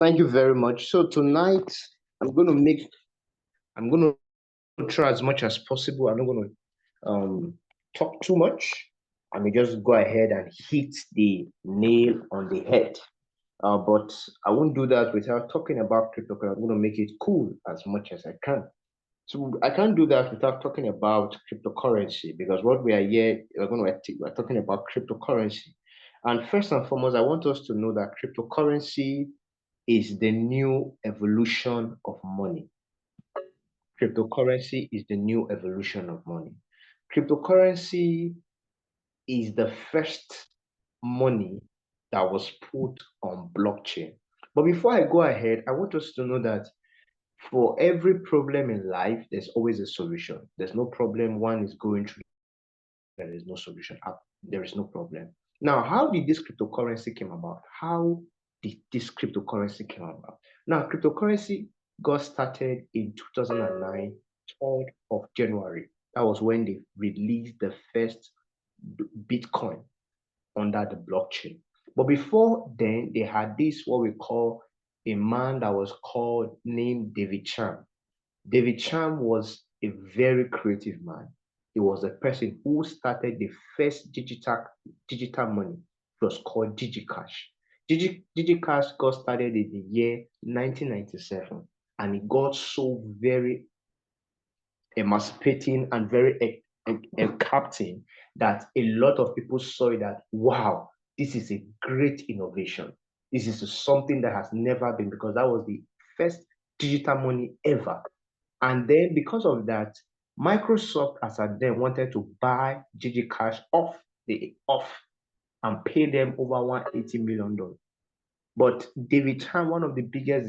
Thank you very much. So tonight I'm gonna try as much as possible. I'm not gonna talk too much. I may just go ahead and hit the nail on the head. But I won't do that without talking about cryptocurrency. I'm gonna make it cool as much as I can. So I can't do that without talking about cryptocurrency because what we are here, we're talking about cryptocurrency. And first and foremost, I want us to know that cryptocurrency is the new evolution of money. Cryptocurrency is the new evolution of money. Cryptocurrency is the first money that was put on blockchain. But before I go ahead, I want us to know that for every problem in life, there's always a solution. There's no problem one is going through, there is no solution. There is no problem. Now, how did this cryptocurrency came about? How did this cryptocurrency came about? Now, cryptocurrency got started in 2009, 3rd of January. That was when they released the first Bitcoin under the blockchain. But before then, they had this what we call a man that was called named David Cham. David Cham was a very creative man. He was the person who started the first digital money. It was called DigiCash. DigiCash got started in the year 1997, and it got so very emancipating and very captain that a lot of people saw that, wow, this is a great innovation. This is something that has never been, because that was the first digital money ever. And then because of that, Microsoft as at then wanted to buy DigiCash off and pay them over $180 million. But David Ham, one of the biggest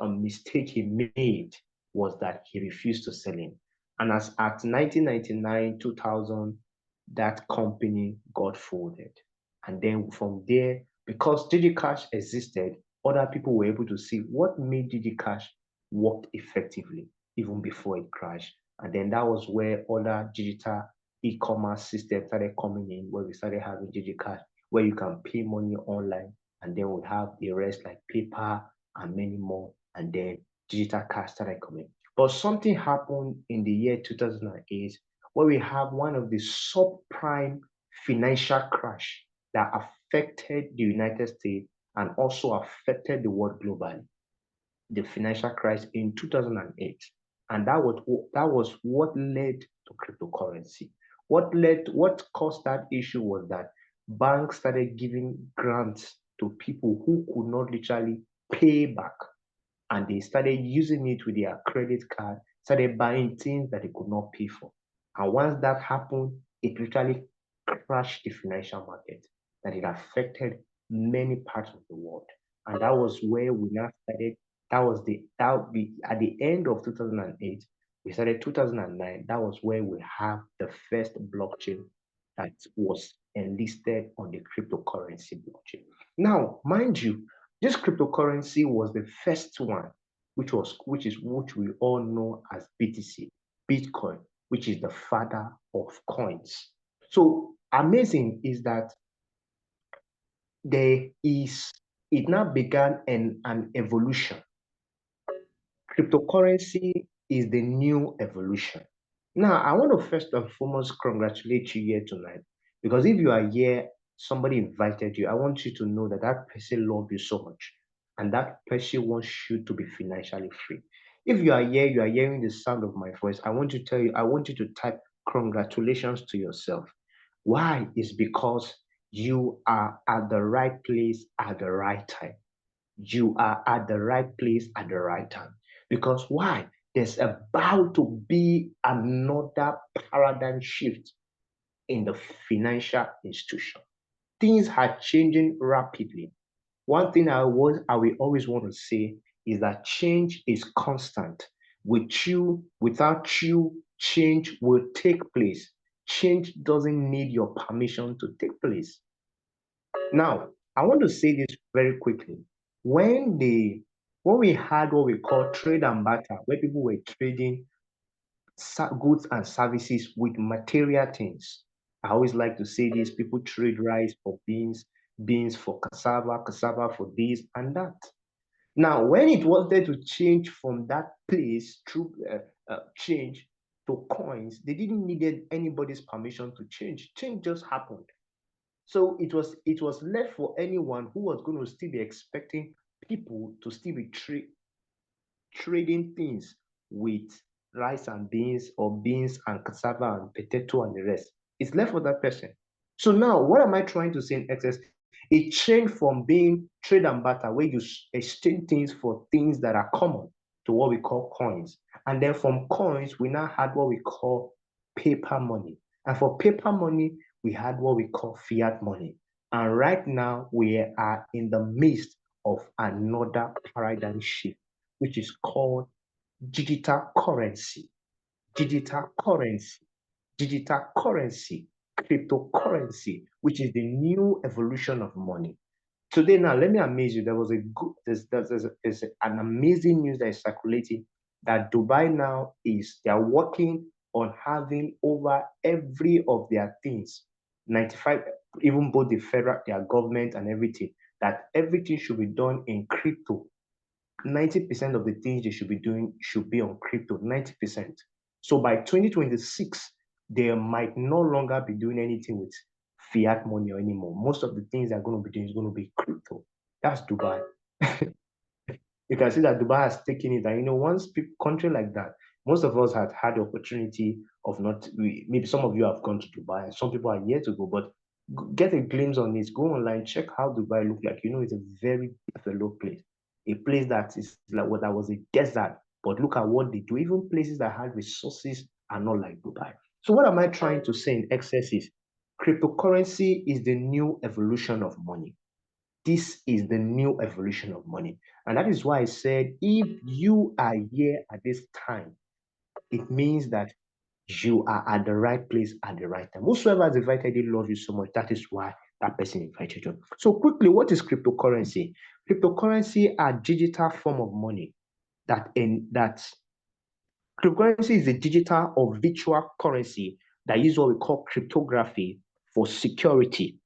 mistake he made was that he refused to sell it. And as at 1999, 2000, that company got folded. And then from there, because DigiCash existed, other people were able to see what made DigiCash work effectively even before it crashed. And then that was where other digital e-commerce systems started coming in, where we started having DigiCash, where you can pay money online, and then we have the rest like PayPal and many more, and then digital cash started coming. But something happened in the year 2008 where we have one of the subprime financial crash that affected the United States and also affected the world globally, the financial crisis in 2008. And that was what led to cryptocurrency. What caused that issue was that banks started giving grants to people who could not literally pay back, and they started using it with their credit card, started buying things that they could not pay for. And once that happened, it literally crashed the financial market, that it affected many parts of the world. And that was where we now started. That we at the end of 2008, we started 2009. That was where we have the first blockchain that was enlisted on the cryptocurrency blockchain. Now, mind you, this cryptocurrency was the first one, which we all know as BTC, Bitcoin, which is the father of coins. So amazing is that there is it now began an evolution. Cryptocurrency is the new evolution. Now, I want to first and foremost congratulate you here tonight, because if you are here, somebody invited you, I want you to know that that person loves you so much, and that person wants you to be financially free. If you are here, you are hearing the sound of my voice, I want you to type congratulations to yourself. Why? Is because you are at the right place at the right time. You are at the right place at the right time. Because why? There's about to be another paradigm shift in the financial institution. Things are changing rapidly. One thing I will always want to say is that change is constant. With you, without you, change will take place. Change doesn't need your permission to take place. Now, I want to say this very quickly. When the when we had what we call trade and barter, where people were trading goods and services with material things. I always like to say this: people trade rice for beans, beans for cassava, cassava for this and that. Now, when it wanted to change from that place through change to coins, they didn't needed anybody's permission to change. Change just happened. So it was left for anyone who was going to still be expecting people to still be trading things with rice and beans or beans and cassava and potato and the rest. It's left for that person. So now, what am I trying to say in excess? It changed from being trade and barter, where you exchange things for things that are common, to what we call coins. And then from coins, we now had what we call paper money. And for paper money, we had what we call fiat money. And right now, we are in the midst of another paradigm shift, which is called digital currency, digital currency, digital currency, cryptocurrency, which is the new evolution of money. Today, now, let me amaze you. There was a good, there's an amazing news that is circulating that Dubai now they're working on having over every of their things, 95, even both the federal, their government and everything, that everything should be done in crypto. 90% of the things they should be doing should be on crypto, 90%. So by 2026, they might no longer be doing anything with fiat money anymore. Most of the things they're going to be doing is going to be crypto. That's Dubai. You can see that Dubai has taken it. And once country like that, most of us had had the opportunity of not, maybe some of you have gone to Dubai, and some people are yet to go, but get a glimpse on this. Go online, check how Dubai look like. It's a very developed place. A place that is like what that was a desert, but look at what they do. Even places that have resources are not like Dubai. So what am I trying to say in excess is cryptocurrency is the new evolution of money. This is the new evolution of money. And that is why I said, if you are here at this time, it means that you are at the right place at the right time. Whosoever has invited you love you so much. That is why that person invited you. So quickly, what is cryptocurrency? Cryptocurrency are digital form of money that cryptocurrency is a digital or virtual currency that use what we call cryptography for security,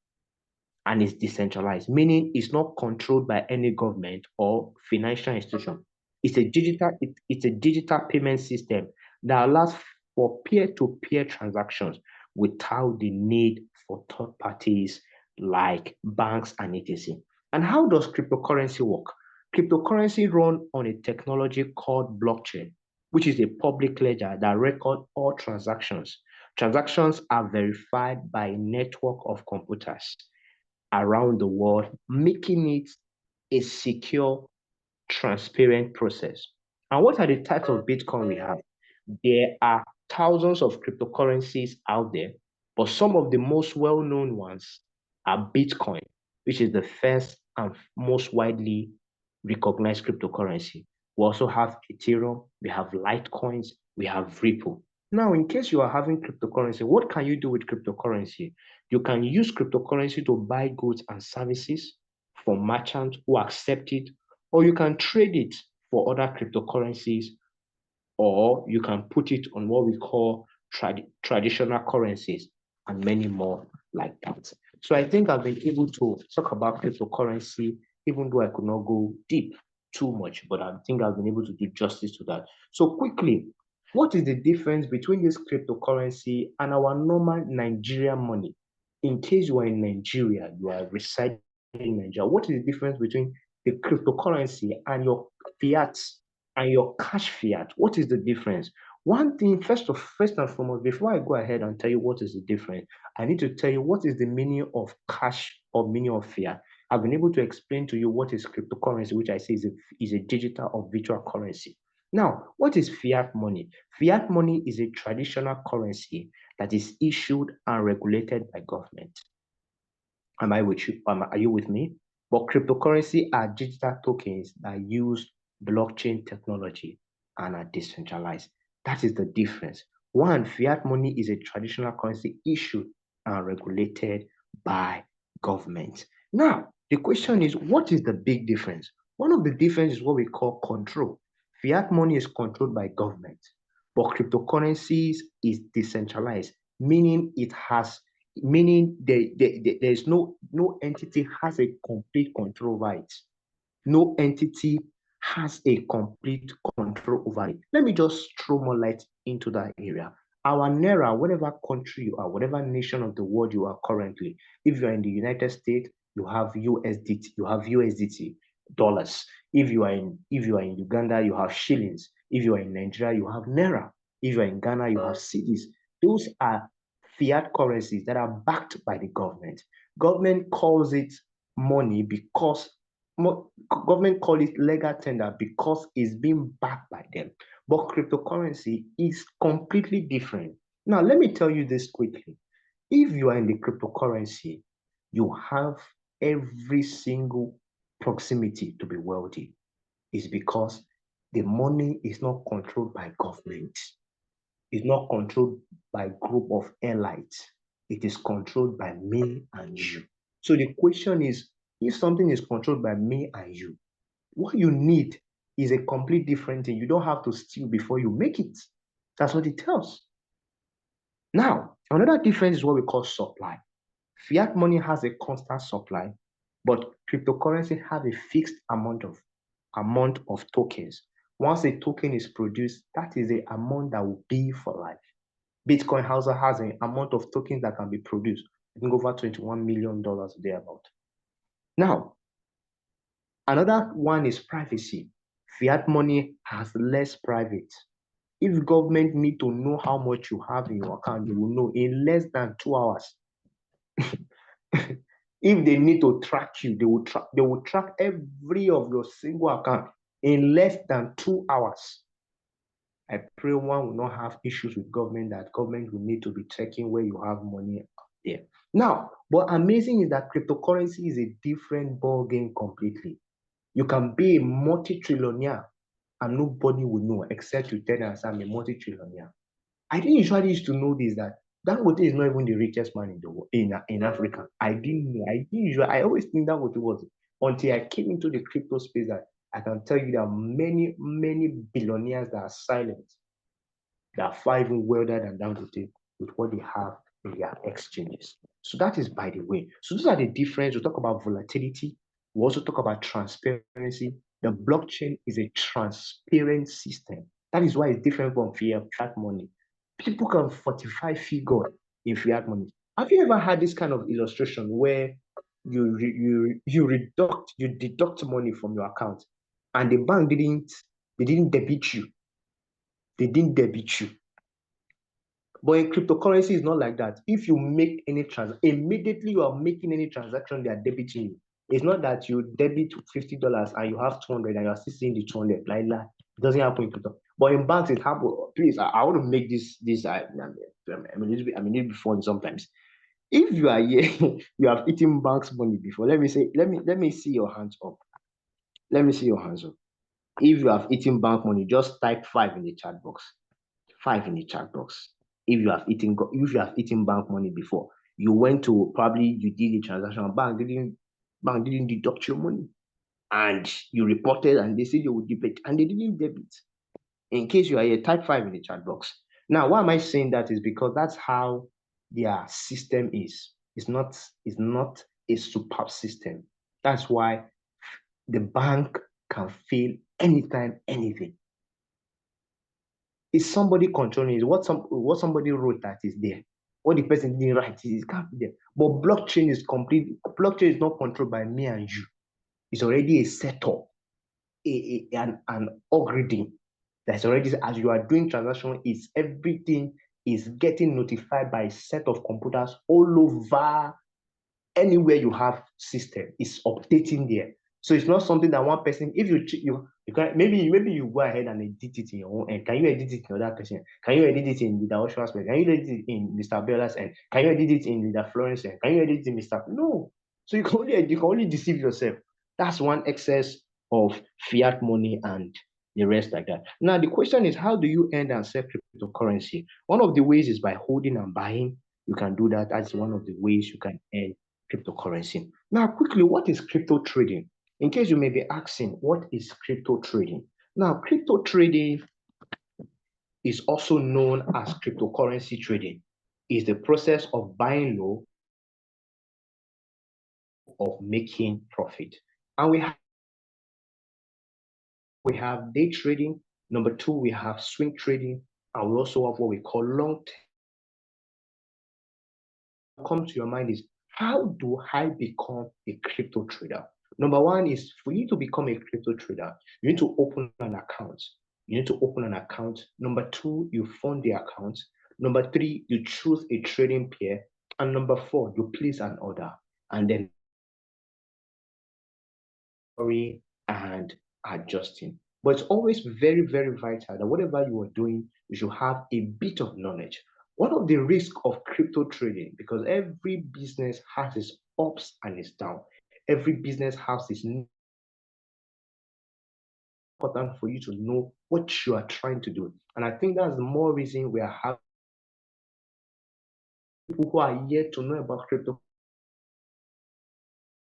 and is decentralized, meaning it's not controlled by any government or financial institution. It's a digital payment system that allows for peer-to-peer transactions without the need for third parties like banks and etc. And how does cryptocurrency work? Cryptocurrency run on a technology called blockchain, which is a public ledger that records all transactions. Transactions are verified by a network of computers around the world, making it a secure, transparent process. And what are the types of Bitcoin we have? There are thousands of cryptocurrencies out there, but some of the most well-known ones are Bitcoin, which is the first and most widely recognized cryptocurrency. We also have Ethereum, we have Litecoins, we have Ripple. Now, in case you are having cryptocurrency, what can you do with cryptocurrency? You can use cryptocurrency to buy goods and services from merchants who accept it, or you can trade it for other cryptocurrencies, or you can put it on what we call traditional currencies and many more like that. So I think I've been able to talk about cryptocurrency, even though I could not go deep too much, but I think I've been able to do justice to that. So quickly, what is the difference between this cryptocurrency and our normal Nigerian money? In case you are in Nigeria, you are residing in Nigeria, what is the difference between the cryptocurrency and your fiat and your cash fiat? What is the difference? One thing, first and foremost, before I go ahead and tell you what is the difference, I need to tell you what is the meaning of cash or meaning of fiat. I've been able to explain to you what is cryptocurrency, which I say is a digital or virtual currency. Now, what is fiat money? Fiat money is a traditional currency that is issued and regulated by government. Am I with you? Are you with me? But cryptocurrency are digital tokens that use blockchain technology and are decentralized. That is the difference. One, fiat money is a traditional currency issued and regulated by government. Now, the question is, what is the big difference? One of the differences is what we call control. Fiat money is controlled by government, but cryptocurrencies is decentralized, meaning meaning there's no entity has a complete control over it. No entity has a complete control over it. Let me just throw more light into that area. Our Naira, whatever country you are, whatever nation of the world you are currently, if you're in the United States, you have USDT dollars. If you are in Uganda, you have shillings. If you are in Nigeria, you have Naira. If you are in Ghana, you have cedis. Those are fiat currencies that are backed by the government. Government calls it money because government call it legal tender because it's being backed by them. But cryptocurrency is completely different. Now, let me tell you this quickly. If you are in the cryptocurrency, you have every single proximity to be wealthy. It's because the money is not controlled by government. It's not controlled by a group of elites. It is controlled by me and you. So the question is, if something is controlled by me and you, what you need is a complete different thing. You don't have to steal before you make it. That's what it tells. Now, another difference is what we call supply. Fiat money has a constant supply, but cryptocurrency has a fixed amount of tokens. Once a token is produced, that is the amount that will be for life. Bitcoin also has an amount of tokens that can be produced. I think over $21 million thereabout. Now, another one is privacy. Fiat money has less private. If government need to know how much you have in your account, they will know in less than 2 hours. If they need to track you, they will track every of your single account in less than 2 hours. I pray one will not have issues with government, that government will need to be checking where you have money there. Now, but amazing is that cryptocurrency is a different ball game completely. You can be a multi-trillionaire and nobody will know except you tell us I'm a multi-trillionaire. I didn't usually used to know this, that Dangote is not even the richest man in the world in Africa. I didn't know. I always think Dangote was, until I came into the crypto space, that I can tell you there are many, many billionaires that are silent, that are far even wealthier than Dangote with what they have in their exchanges. So that is by the way. So those are the difference. We talk about volatility. We also talk about transparency. The blockchain is a transparent system. That is why it's different from fiat money. People can fortify figure in fiat money. Have you ever had this kind of illustration where you deduct money from your account and the bank didn't debit you? They didn't debit you. But in cryptocurrency, it's not like that. If you make any transaction, immediately you are making any transaction, they are debiting you. It's not that you debit $50 and you have 200 and you are still seeing the 200. Like that. It doesn't happen in crypto. But in banks, it happens. Please, I want to make this. I mean, it before sometimes. If you are here, you have eaten banks money before. Let me see your hands up. Let me see your hands up. If you have eaten bank money, just type 5 in the chat box. 5 in the chat box. If you have eaten bank money before, you went to, probably you did a transaction, bank didn't deduct your money, and you reported and they said they would debit and they didn't debit. In case you are here, type 5 in the chat box. Now, why am I saying that? Is because that's how their system is. It's not a superb system. That's why the bank can fail anytime, anything. It's somebody controlling it. What somebody wrote that is there. What the person didn't write is can't be there. But blockchain is complete. Blockchain is not controlled by me and you. It's already a setup, an algorithm that's already, as you are doing transaction, is everything is getting notified by a set of computers all over. Anywhere you have system is updating there. So it's not something that one person, if you can, maybe you go ahead and edit it in your own end. Can you edit it in other person? Can you edit it in the Oshua's end? Can you edit it in Mr. Bella's end? Can you edit it in the Florence end? Can you edit it in Mr. No. So you can only deceive yourself. That's one excess of fiat money and the rest like that. Now the question is, how do you earn and sell cryptocurrency? One of the ways is by holding and buying. You can do that. That's one of the ways you can earn cryptocurrency. Now, quickly, what is crypto trading? In case you may be asking, what is crypto trading? Now, crypto trading is also known as cryptocurrency trading. It's the process of buying low of making profit. And we have day trading. Number two, we have swing trading, and we also have what we call long term. Come to your mind is, how do I become a crypto trader? Number one is, for you to become a crypto trader, you need to open an account. You need to open an account. Number two, you fund the account. Number three, you choose a trading pair. And number four, you place an order. And then and adjusting. But it's always very, very vital that whatever you are doing, you should have a bit of knowledge. One of the risks of crypto trading, because every business has its ups and its downs. Every business has its important for you to know what you are trying to do. And I think that's the more reason we are having people who are yet to know about crypto,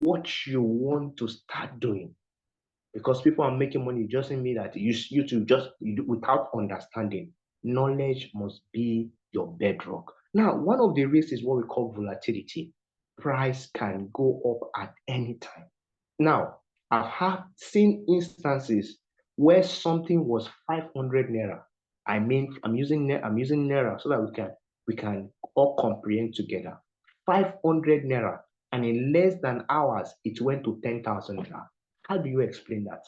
what you want to start doing. Because people are making money, it doesn't mean that you to just without understanding. Knowledge must be your bedrock. Now, one of the risks is what we call volatility. Price can go up at any time. Now, I've seen instances where something was 500 naira. I mean, I'm using naira so that we can all comprehend together. 500 naira, and in less than hours, it went to 10,000 naira. How do you explain that?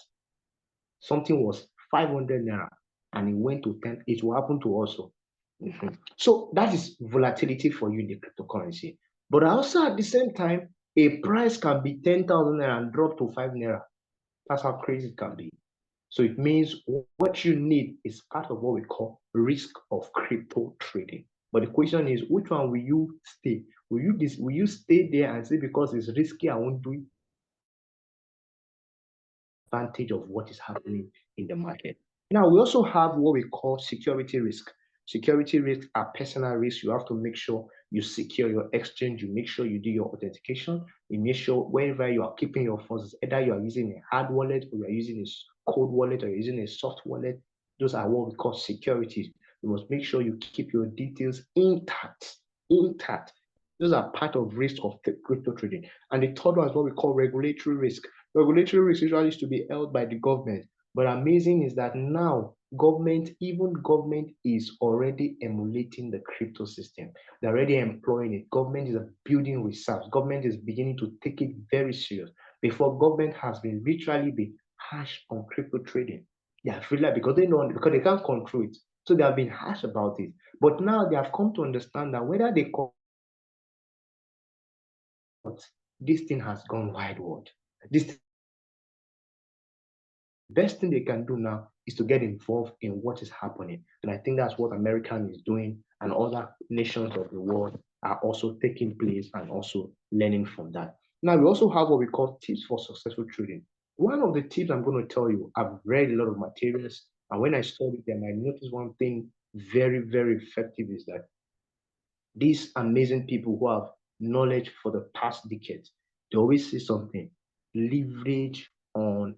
Something was 500 naira and it went to 10. It will happen to also. So that is volatility for you in the cryptocurrency. But also at the same time, a price can be 10,000 naira and drop to 5 naira. That's how crazy it can be. So it means what you need is part of what we call risk of crypto trading. But the question is, which one will you stay? Will you stay there and say because it's risky, I won't do it? Advantage of what is happening in the market. Now, we also have what we call security risk. Security risks are personal risks. You have to make sure you secure your exchange. You make sure you do your authentication. You make sure wherever you are keeping your funds, either you are using a hard wallet or you are using a cold wallet or you're using a soft wallet. Those are what we call securities. You must make sure you keep your details intact. Intact. Those are part of risk of crypto trading. And the third one is what we call regulatory risk. Regulatory risk usually is to be held by the government. But amazing is that now even government is already emulating the crypto system. They're already employing it. Government is building reserves. Government is beginning to take it very serious. Before, government has been literally been harsh on crypto trading. They are really, because because they can't control it. So they have been harsh about it. But now they have come to understand that whether they call this thing has gone wide world. This best thing they can do now is to get involved in what is happening. And I think that's what America is doing, and other nations of the world are also taking place and also learning from that. Now, we also have what we call tips for successful trading. One of the tips I'm going to tell you, I've read a lot of materials, and when I studied them, I noticed one thing very, very effective is that these amazing people who have knowledge for the past decades, they always say something: leverage on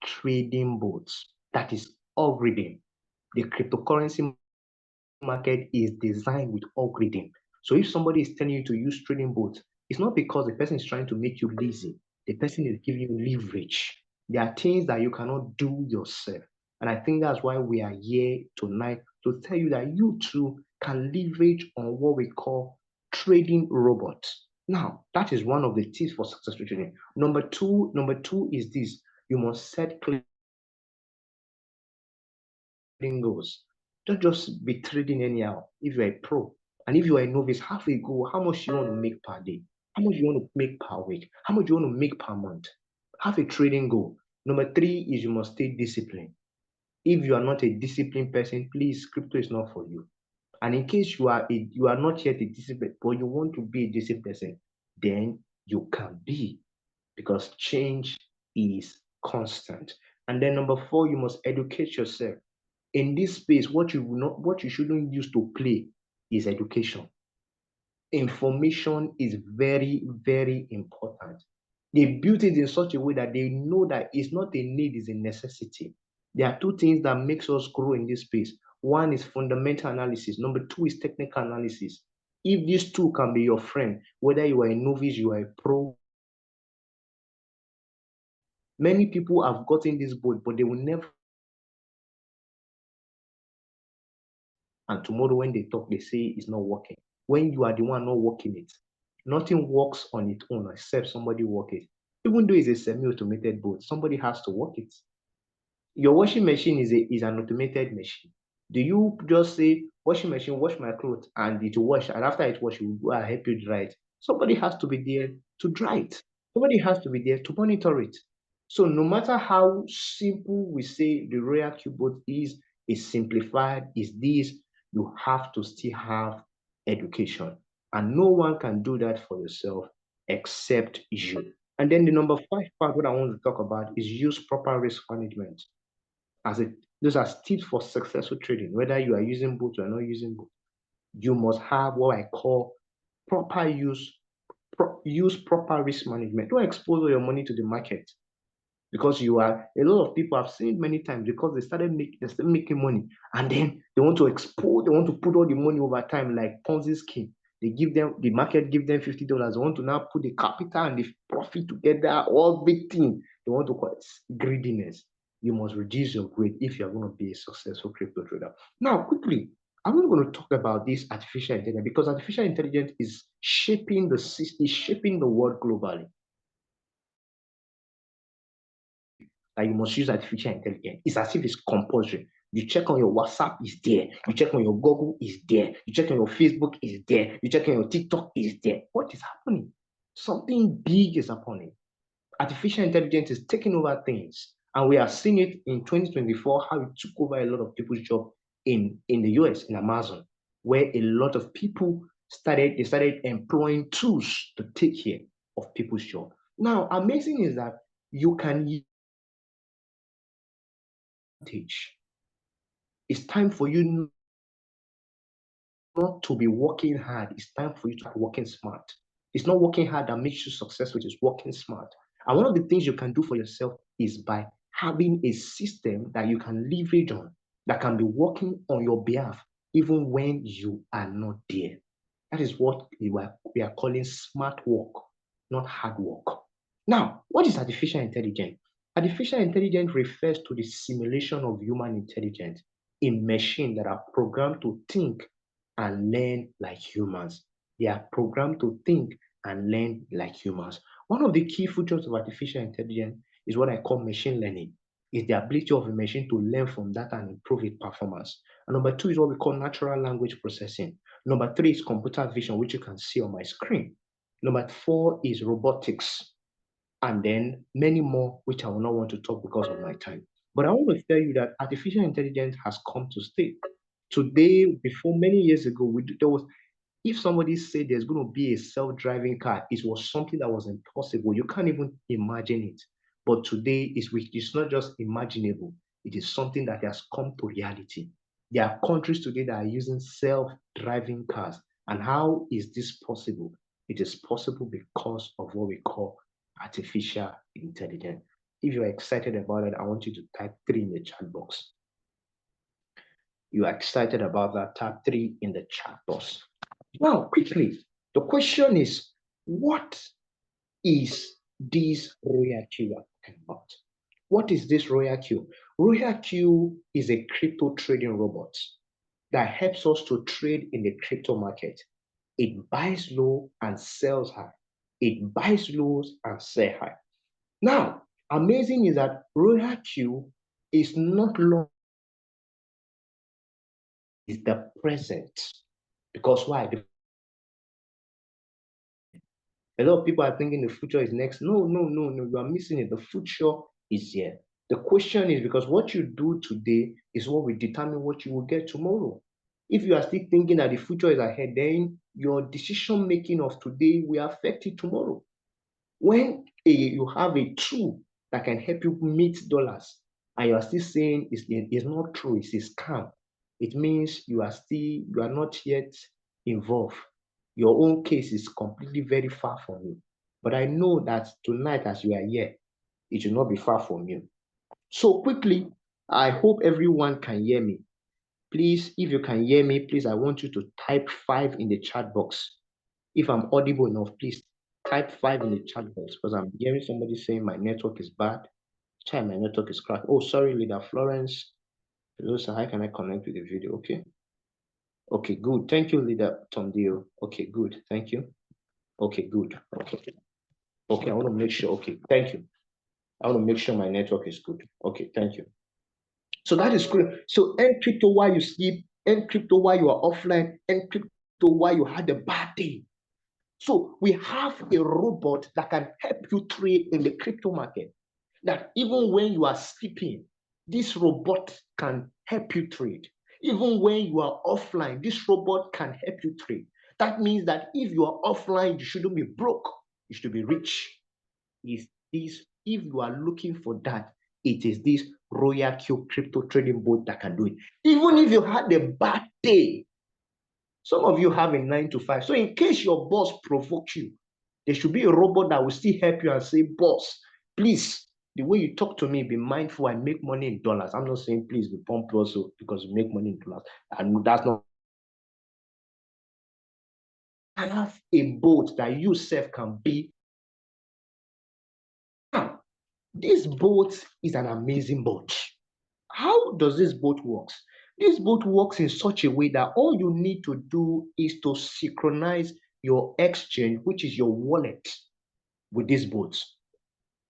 trading bots. That is algorithm. The cryptocurrency market is designed with algorithm. So if somebody is telling you to use trading bots, it's not because the person is trying to make you lazy. The person is giving you leverage. There are things that you cannot do yourself. And I think that's why we are here tonight to tell you that you too can leverage on what we call trading robots. Now, that is one of the tips for successful trading. Number two is this: you must set clear trading goals. Don't just be trading anyhow. If you're a pro and if you are a novice, have a goal. How much you want to make per day? How much you want to make per week? How much you want to make per month? Have a trading goal. Number three is you must stay disciplined. If you are not a disciplined person, please, crypto is not for you. And in case you are not yet a disciplined, but you want to be a disciplined person, then you can be, because change is constant. And then number four, you must educate yourself. In this space, what you shouldn't use to play is education. Information is very, very important. They built it in such a way that they know that it's not a need, it's a necessity. There are two things that makes us grow in this space. One is fundamental analysis. Number two is technical analysis. If these two can be your friend, whether you are a novice, you are a pro, Many people have gotten this boat, but they will never. And tomorrow, when they talk, they say it's not working. When you are the one not working it, nothing works on its own except somebody work it. Even though it's a semi-automated boat, somebody has to work it. Your washing machine is an automated machine. Do you just say, washing machine, wash my clothes, and it will wash, and after it wash, it will go and help you dry it? Somebody has to be there to dry it. Somebody has to be there to monitor it. So no matter how simple we say the RoyalQ boat is simplified, is this, you have to still have education. And no one can do that for yourself except you. And then the number five part, what I want to talk about is use proper risk management as a those are tips for successful trading. Whether you are using both or not using both, you must have what I call proper use proper risk management. Don't expose all your money to the market because you are a lot of people have seen it many times because they started making money and then they want to expose, they want to put all the money over time like Ponzi scheme. They give them the market, give them $50. They want to now put the capital and the profit together, all big thing. They want to call it greediness. You must reduce your greed if you're going to be a successful crypto trader. Now, quickly, I'm not going to talk about this artificial intelligence because artificial intelligence is shaping the system, is shaping the world globally. That you must use artificial intelligence. It's as if it's compulsory. You check on your WhatsApp, is there. You check on your Google, is there. You check on your Facebook, is there. You check on your TikTok, is there. What is happening? Something big is happening. Artificial intelligence is taking over things. And we are seeing it in 2024, how it took over a lot of people's job in the US, in Amazon, where a lot of people started employing tools to take care of people's job. Now, amazing is that you can use. It's time for you not to be working hard. It's time for you to be working smart. It's not working hard that makes you successful, it's working smart. And one of the things you can do for yourself is by having a system that you can leverage on, that can be working on your behalf, even when you are not there. That is what we are calling smart work, not hard work. Now, what is artificial intelligence? Artificial intelligence refers to the simulation of human intelligence in machines that are programmed to think and learn like humans. They are programmed to think and learn like humans. One of the key features of artificial intelligence is what I call machine learning. It's the ability of a machine to learn from data and improve its performance. And number two is what we call natural language processing. Number three is computer vision, which you can see on my screen. Number four is robotics. And then many more, which I will not want to talk because of my time. But I want to tell you that artificial intelligence has come to stay. Today, before many years ago, there was if somebody said there's going to be a self-driving car, it was something that was impossible. You can't even imagine it. But today, it's not just imaginable. It is something that has come to reality. There are countries today that are using self-driving cars. And how is this possible? It is possible because of what we call artificial intelligence. If you're excited about it, I want you to type 3 in the chat box. You are excited about that, type 3 in the chat box. Now, quickly, the question is, what is this RoyalQ talking about? What is this RoyalQ? RoyalQ is a crypto trading robot that helps us to trade in the crypto market. It buys low and sells high. It buys lows and sells high. Now, amazing is that RoyalQ is not long, it's the present. Because why? A lot of people are thinking the future is next. No, no, no, no. You are missing it. The future is here. The question is because what you do today is what will determine what you will get tomorrow. If you are still thinking that the future is ahead, then your decision making of today will affect it tomorrow. When you have a tool that can help you meet dollars and you are still saying it's not true, it's a scam, it means you are not yet involved. Your own case is completely very far from you. But I know that tonight, as you are here, it will not be far from you. So quickly, I hope everyone can hear me. Please, if you can hear me, please, I want you to type 5 in the chat box. If I'm audible enough, please type 5 in the chat box because I'm hearing somebody saying my network is bad. Sorry, my network is cracked. Oh, sorry, leader Florence. Hello, sir. How can I connect with the video? Okay. Okay, good. Thank you, leader Tom Dio. Okay, good. Thank you. Okay, good. Okay. Okay, I want to make sure. Okay, thank you. I want to make sure my network is good. Okay, thank you. So that is good. So earn crypto while you sleep, earn crypto while you are offline, earn crypto while you had a bad day. So we have a robot that can help you trade in the crypto market. That even when you are sleeping, this robot can help you trade. Even when you are offline, this robot can help you trade. That means that if you are offline, you shouldn't be broke. You should be rich. Is this, if you are looking for that, it is this RoyalQ crypto trading bot that can do it. Even if you had a bad day, some of you have a 9 to 5. So in case your boss provokes you, there should be a robot that will still help you and say, boss, please, the way you talk to me, be mindful. I make money in dollars. I'm not saying please be pumped also because you make money in dollars. And that's not. Have a boat that you self can be. Now, this boat is an amazing boat. How does this boat work? This boat works in such a way that all you need to do is to synchronize your exchange, which is your wallet, with this boat.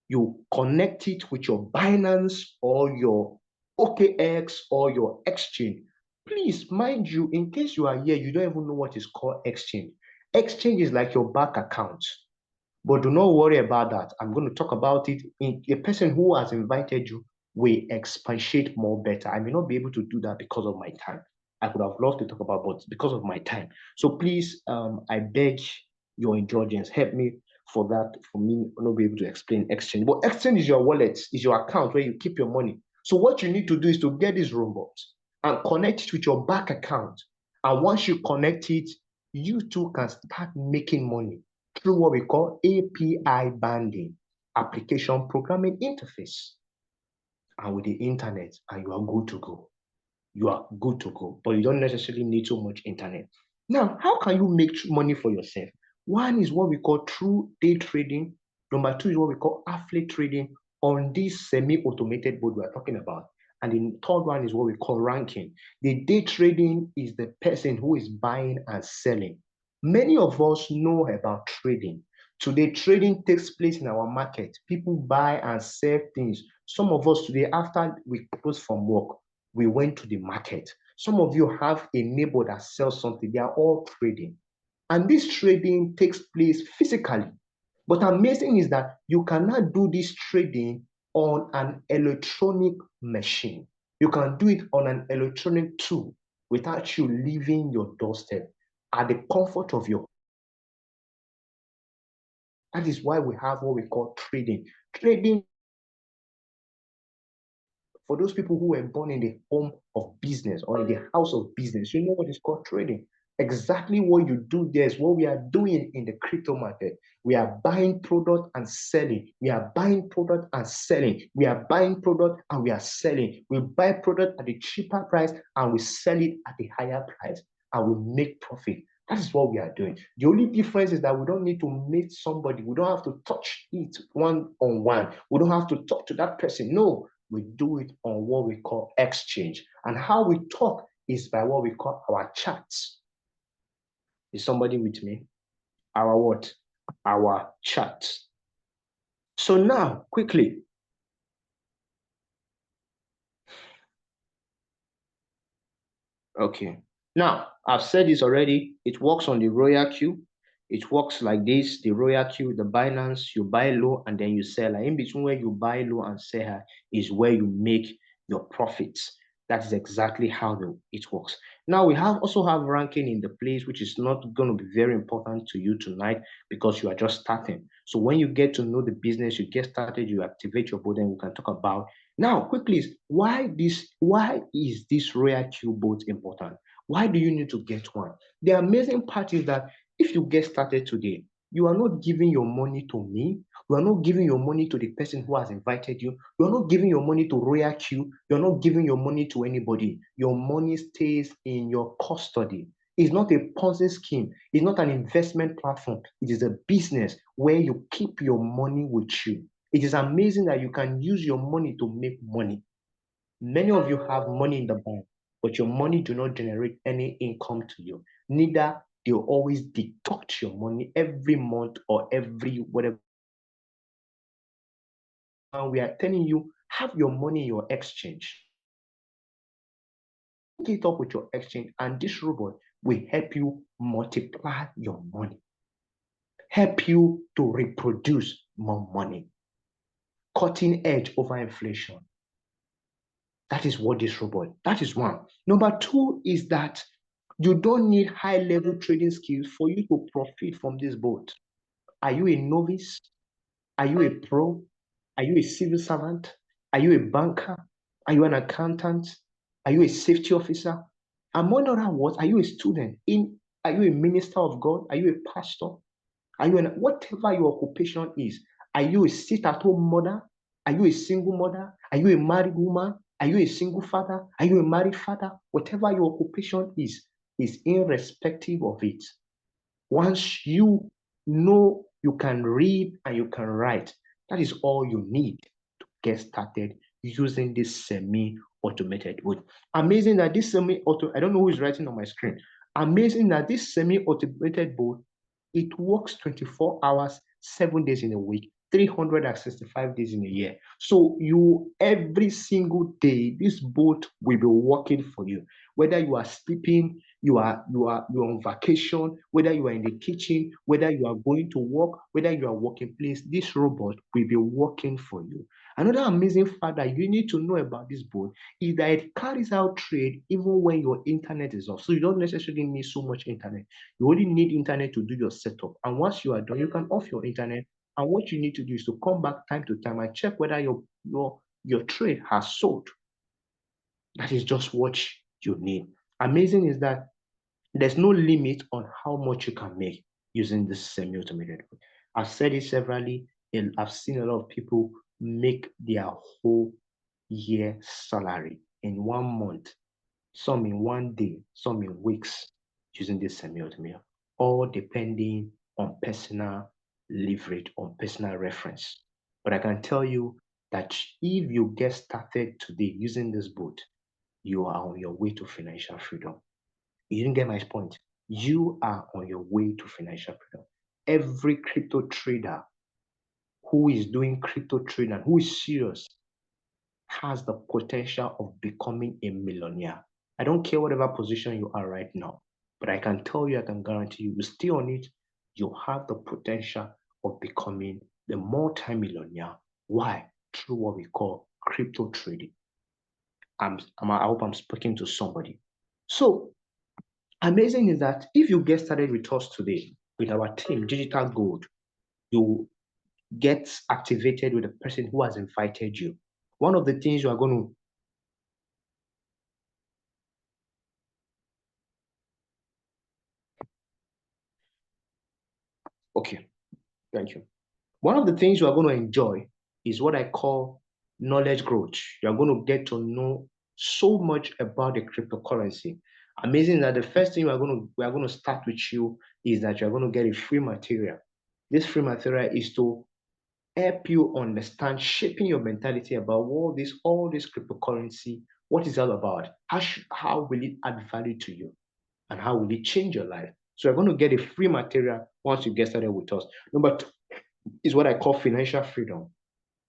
You connect it with your Binance or your OKX or your exchange. Please, mind you, in case you are here, you don't even know what is called exchange. Exchange is like your bank account. But do not worry about that. I'm going to talk about it. A person who has invited you will expatiate more better. I may not be able to do that because of my time. I could have loved to talk about, but because of my time. So please, I beg your indulgence. Help me for that. For me, not be able to explain exchange. But exchange is your wallet, is your account where you keep your money. So what you need to do is to get this robot and connect it with your bank account. And once you connect it, you too can start making money through what we call API banding, application programming interface. And with the internet, and you are good to go. You are good to go, but you don't necessarily need so much internet. Now, how can you make money for yourself? One is what we call true day trading. Number two is what we call affiliate trading on this semi-automated board we are talking about. And the third one is what we call ranking. The day trading is the person who is buying and selling. Many of us know about trading. Today, trading takes place in our market. People buy and sell things. Some of us today, after we close from work, we went to the market. Some of you have a neighbor that sells something. They are all trading. And this trading takes place physically. But amazing is that you cannot do this trading on an electronic machine. You can do it on an electronic tool without you leaving your doorstep at the comfort of your. That is why we have what we call trading. Trading for those people who were born in the home of business or in the house of business, you know what is called trading. Exactly what you do there is what we are doing in the crypto market. We are buying product and selling. We are buying product and selling. We are buying product and we are selling. We buy product at the cheaper price and we sell it at the higher price and we make profit. That is what we are doing. The only difference is that we don't need to meet somebody. We don't have to touch it one on one. We don't have to talk to that person. No, we do it on what we call exchange. And how we talk is by what we call our chats. Is somebody with me? Our what? Our chats. So now, quickly. Okay. Now, I've said this already. It works on the RoyalQ. It works like this, the RoyalQ, the Binance, you buy low and then you sell. And in between where you buy low and sell high is where you make your profits. That is exactly how it works. Now we also have ranking in the place, which is not going to be very important to you tonight because you are just starting. So when you get to know the business, you get started, you activate your board, and we can talk about. Now, quickly, why is this RoyalQ boat important? Why do you need to get one? The amazing part is that if you get started today, you are not giving your money to me. You are not giving your money to the person who has invited you. You are not giving your money to RoyalQ. You are not giving your money to anybody. Your money stays in your custody. It's not a Ponzi scheme. It's not an investment platform. It is a business where you keep your money with you. It is amazing that you can use your money to make money. Many of you have money in the bank, but your money do not generate any income to you. Neither they always deduct your money every month or every whatever. And we are telling you, have your money in your exchange. Get up with your exchange, and this robot will help you multiply your money, help you to reproduce more money, cutting edge over inflation. That is what this robot, that is one. Number two is that you don't need high level trading skills for you to profit from this boat. Are you a novice? Are you a pro? Are you a civil servant? Are you a banker? Are you an accountant? Are you a safety officer? Among other words, are you a student? Are you a minister of God? Are you a pastor? Are you whatever your occupation is? Are you a sit-at-home mother? Are you a single mother? Are you a married woman? Are you a single father? Are you a married father? Whatever your occupation is irrespective of it. Once you know you can read and you can write, that is all you need to get started using this semi-automated boat. Amazing that this semi-auto, I don't know who is writing on my screen. Amazing that this semi-automated boat, it works 24 hours, 7 days in a week, 365 days in a year. So you, every single day, this boat will be working for you. Whether you are sleeping, you're on vacation, whether you are in the kitchen, whether you are going to work, whether you are working place, this robot will be working for you. Another amazing fact that you need to know about this boat is that it carries out trade even when your internet is off. So you don't necessarily need so much internet. You only need internet to do your setup. And once you are done, you can off your internet. And what you need to do is to come back time to time and check whether your trade has sold. That is just what you need. Amazing is that there's no limit on how much you can make using this semi-automated way. I've said it severally, and I've seen a lot of people make their whole year salary in 1 month, some in 1 day, some in weeks, using this semi-automated, all depending on personal leverage, on personal reference. But I can tell you that if you get started today using this boat, you are on your way to financial freedom. You didn't get my point. You are on your way to financial freedom. Every crypto trader who is doing crypto trading and who is serious has the potential of becoming a millionaire. I don't care whatever position you are right now, but I can tell you, I can guarantee you, you stay on it, you have the potential of becoming the multi-millionaire. Why? Through what we call crypto trading. I hope I'm speaking to somebody. So amazing is that if you get started with us today, with our team, Digital Gold, you get activated with the person who has invited you. One of the things you are going to okay, thank you. One of the things you are going to enjoy is what I call knowledge growth. You are going to get to know so much about the cryptocurrency. Amazing that the first thing we are going to start with you is that you are going to get a free material. This free material is to help you understand, shaping your mentality about all this cryptocurrency, what is all about, how will it add value to you, and how will it change your life. So you're going to get a free material once you get started with us. Number two is what I call financial freedom.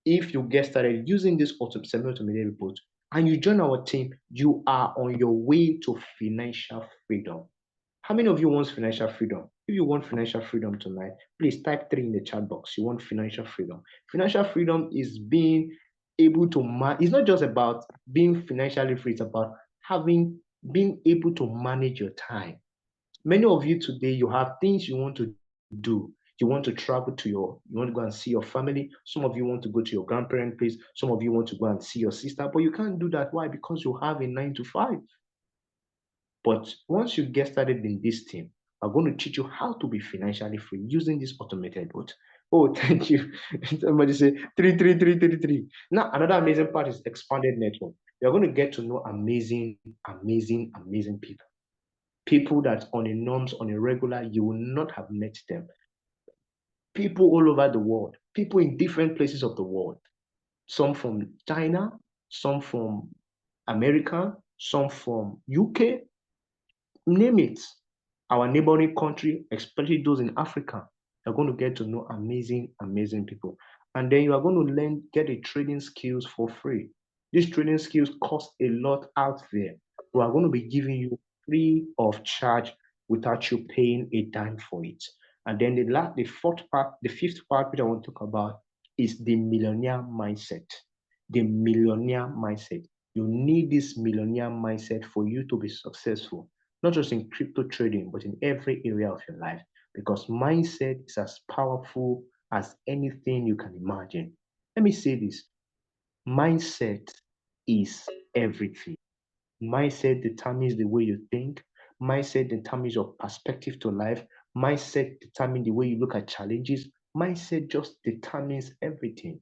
If you get started using this semi-automated report and you join our team, you are on your way to financial freedom. How many of you want financial freedom? If you want financial freedom tonight, please type 3 in the chat box. You want financial freedom. Financial freedom is being able to it's not just about being financially free, it's about being able to manage your time. Many of you today, you have things you want to do. You want to travel you want to go and see your family. Some of you want to go to your grandparent place. Some of you want to go and see your sister, but you can't do that. Why? Because you have a 9 to 5. But once you get started in this team, I'm going to teach you how to be financially free using this automated bot. Oh, thank you. Somebody say 33333. Now, another amazing part is expanded network. You're going to get to know amazing people. People that on a norms, on a regular, you will not have met them. people all over the world, people in different places of the world, some from China, some from America, some from UK, name it. Our neighboring country, especially those in Africa, you're going to get to know amazing, amazing people. And then you are going to learn, get a trading skills for free. These trading skills cost a lot out there. We are going to be giving you free of charge without you paying a dime for it. And then the fourth part, the fifth part, which I want to talk about is the millionaire mindset. The millionaire mindset. You need this millionaire mindset for you to be successful, not just in crypto trading, but in every area of your life. Because mindset is as powerful as anything you can imagine. Let me say this: mindset is everything. Mindset determines the way you think, mindset determines your perspective to life, mindset determines the way you look at challenges, mindset just determines everything.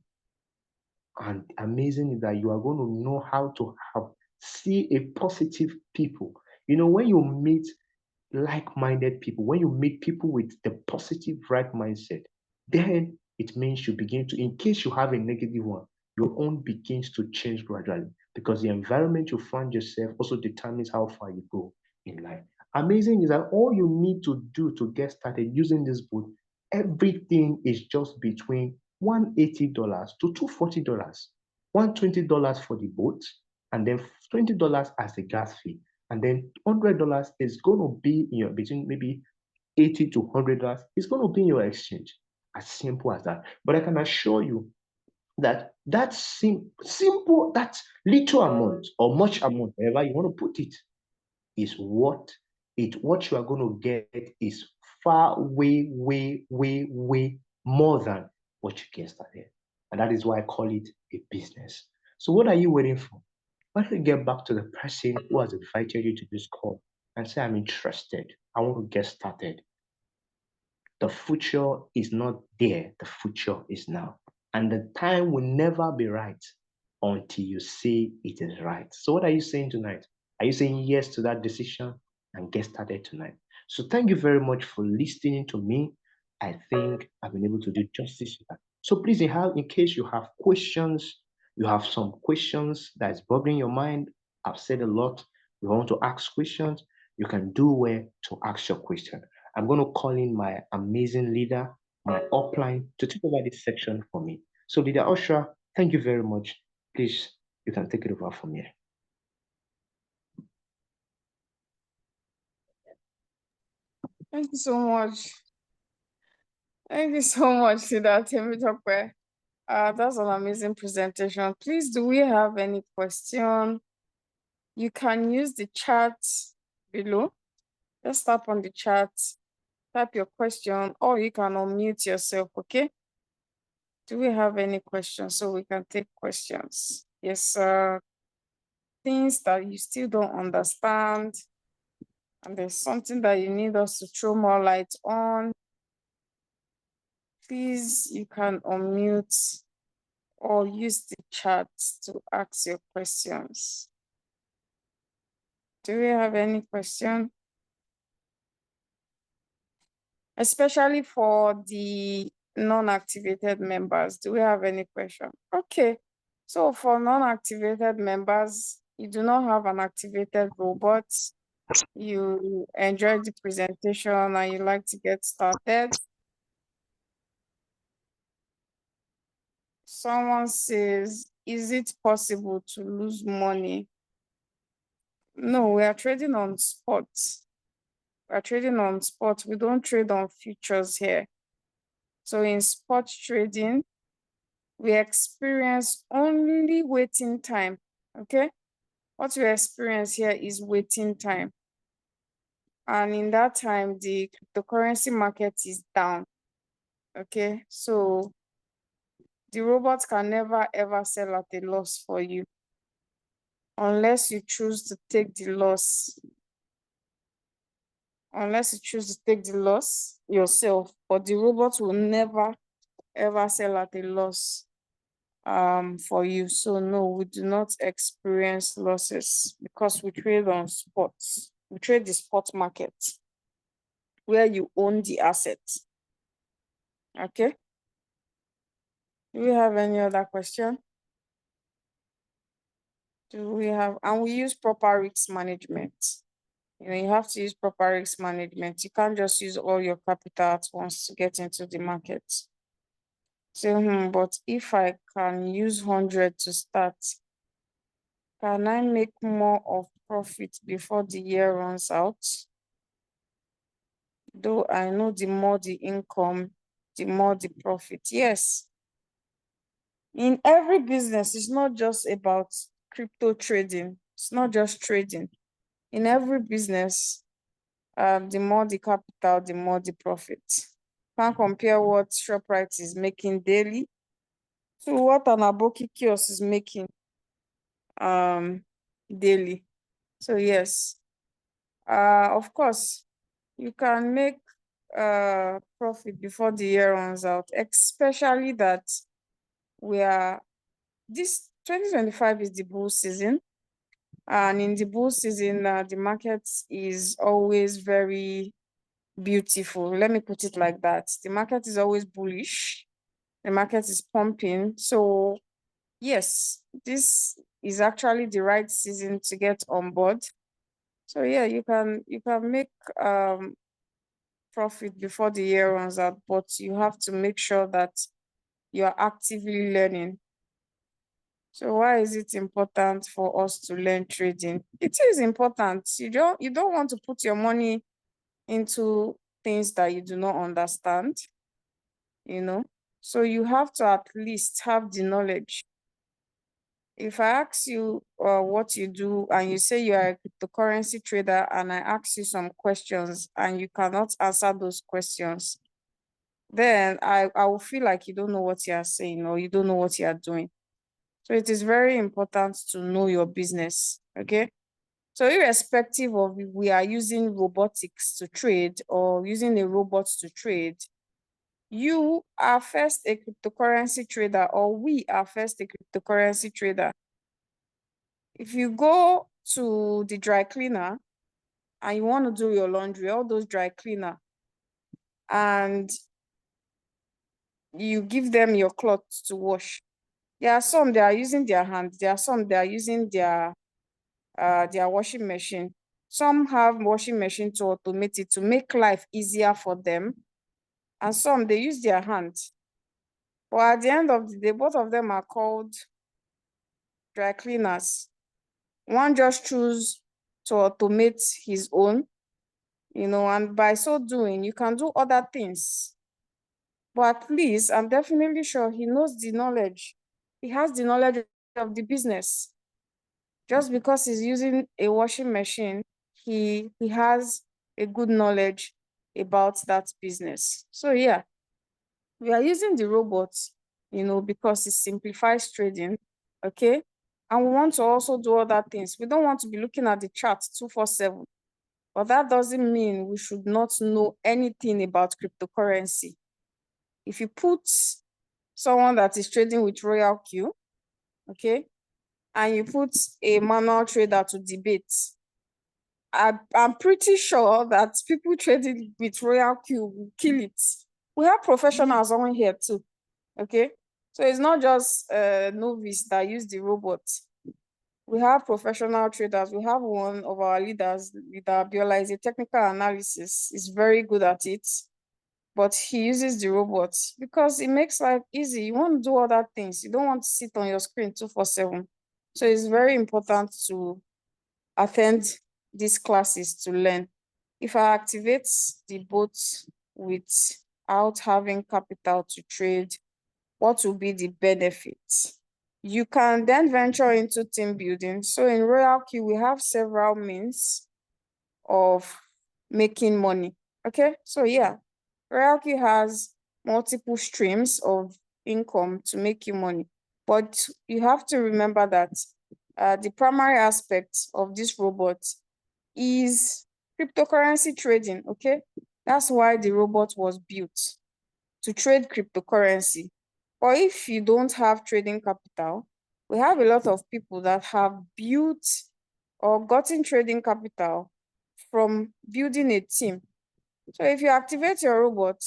And amazing is that you are going to know how to have see a positive people. You know, when you meet like-minded people, when you meet people with the positive right mindset, then it means you begin to, in case you have a negative one, your own begins to change gradually because the environment you find yourself also determines how far you go in life. Amazing is that all you need to do to get started using this book, everything is just between $180 to $240, $120 for the boat, and then $20 as the gas fee, and then $100 is going to be in your between maybe 80 to $100. It's going to be in your exchange. As simple as that. But I can assure you that that simple, that little amount or much amount, wherever you want to put it, is what you are going to get is far way more than what you get started. And that is why I call it a business. So what are you waiting for? Why don't you get back to the person who has invited you to this call and say, I'm interested. I want to get started. The future is not there. The future is now. And the time will never be right until you say it is right. So, what are you saying tonight? Are you saying yes to that decision and get started tonight? So, thank you very much for listening to me. I think I've been able to do justice to that. So, please, in case you have questions, you have some questions that is bothering your mind. I've said a lot. You want to ask questions, you can do where to ask your question. I'm going to call in my amazing leader, my upline, to take over this section for me. So, Leader Osha, thank you very much. Please, you can take it over from here. Thank you so much. Thank you so much, Leader Temitope. That's an amazing presentation. Please, do we have any question? You can use the chat below. Just tap on the chat, type your question, or you can unmute yourself, okay? Do we have any questions so we can take questions? Yes, things that you still don't understand, and there's something that you need us to throw more light on. Please, you can unmute or use the chat to ask your questions. Do we have any question? Especially for the non-activated members, do we have any question? Okay, so for non-activated members, you do not have an activated robot, you enjoyed the presentation and you like to get started. Someone says, is it possible to lose money? No, we are trading on spot. We are trading on spot. We don't trade on futures here. So in spot trading, we experience only waiting time, okay? What we experience here is waiting time. And in that time, the cryptocurrency market is down, okay? So the robot can never ever sell at a loss for you unless you choose to take the loss. Unless you choose to take the loss yourself, but the robot will never ever sell at a loss for you. So no, we do not experience losses because we trade on spots. We trade the spot market where you own the asset. Okay. Do we have any other question? Do we have, and we use proper risk management. You have to use proper risk management. You can't just use all your capital at once to get into the market. So, but if I can use 100 to start, can I make more of profit before the year runs out? Though I know the more the income, the more the profit. Yes. In every business, it's not just about crypto trading. It's not just trading. In every business, the more the capital, the more the profit. Can't compare what ShopRite is making daily to what an Aboki kiosk is making daily. So yes, of course, you can make profit before the year runs out, especially that this 2025 is the bull season. And in the bull season, the market is always very beautiful. Let me put it like that. The market is always bullish. The market is pumping. So yes, this is actually the right season to get on board. So yeah, you can make profit before the year runs out, but you have to make sure that you are actively learning. So why is it important for us to learn trading? It is important. You don't want to put your money into things that you do not understand, So you have to at least have the knowledge. If I ask you what you do and you say you are a cryptocurrency trader and I ask you some questions and you cannot answer those questions, then I will feel like you don't know what you are saying or you don't know what you are doing. So it is very important to know your business, okay? So irrespective of if we are using robotics to trade or using a robot to trade, you are first a cryptocurrency trader or we are first a cryptocurrency trader. If you go to the dry cleaner and you want to do your laundry, all those dry cleaner, and you give them your clothes to wash, there are some they are using their hands, there are some they are using their washing machine. Some have washing machine to automate it to make life easier for them, and some they use their hands. But at the end of the day, both of them are called dry cleaners. One just choose to automate his own, and by so doing, you can do other things. But at least I'm definitely sure he knows the knowledge. He has the knowledge of the business. Just because he's using a washing machine, he has a good knowledge about that business. So yeah, we are using the robots, because it simplifies trading, okay? And we want to also do other things. We don't want to be looking at the chart 247, but that doesn't mean we should not know anything about cryptocurrency. If you put someone that is trading with RoyalQ, okay, and you put a manual trader to debate, I'm pretty sure that people trading with RoyalQ will kill it. We have professionals on here too, okay? So it's not just novice that use the robot. We have professional traders. We have one of our leaders, Leader Biola, is a technical analysis. He's very good at it, but he uses the robots because it makes life easy. You want to do other things. You don't want to sit on your screen 247. So it's very important to attend these classes to learn. If I activate the bot without having capital to trade, what will be the benefits? You can then venture into team building. So in RoyalQ, we have several means of making money. Okay, so yeah, RoyalQ has multiple streams of income to make you money. But you have to remember that the primary aspect of this robot is cryptocurrency trading, okay? That's why the robot was built, to trade cryptocurrency. Or if you don't have trading capital, we have a lot of people that have built or gotten trading capital from building a team. So if you activate your robot,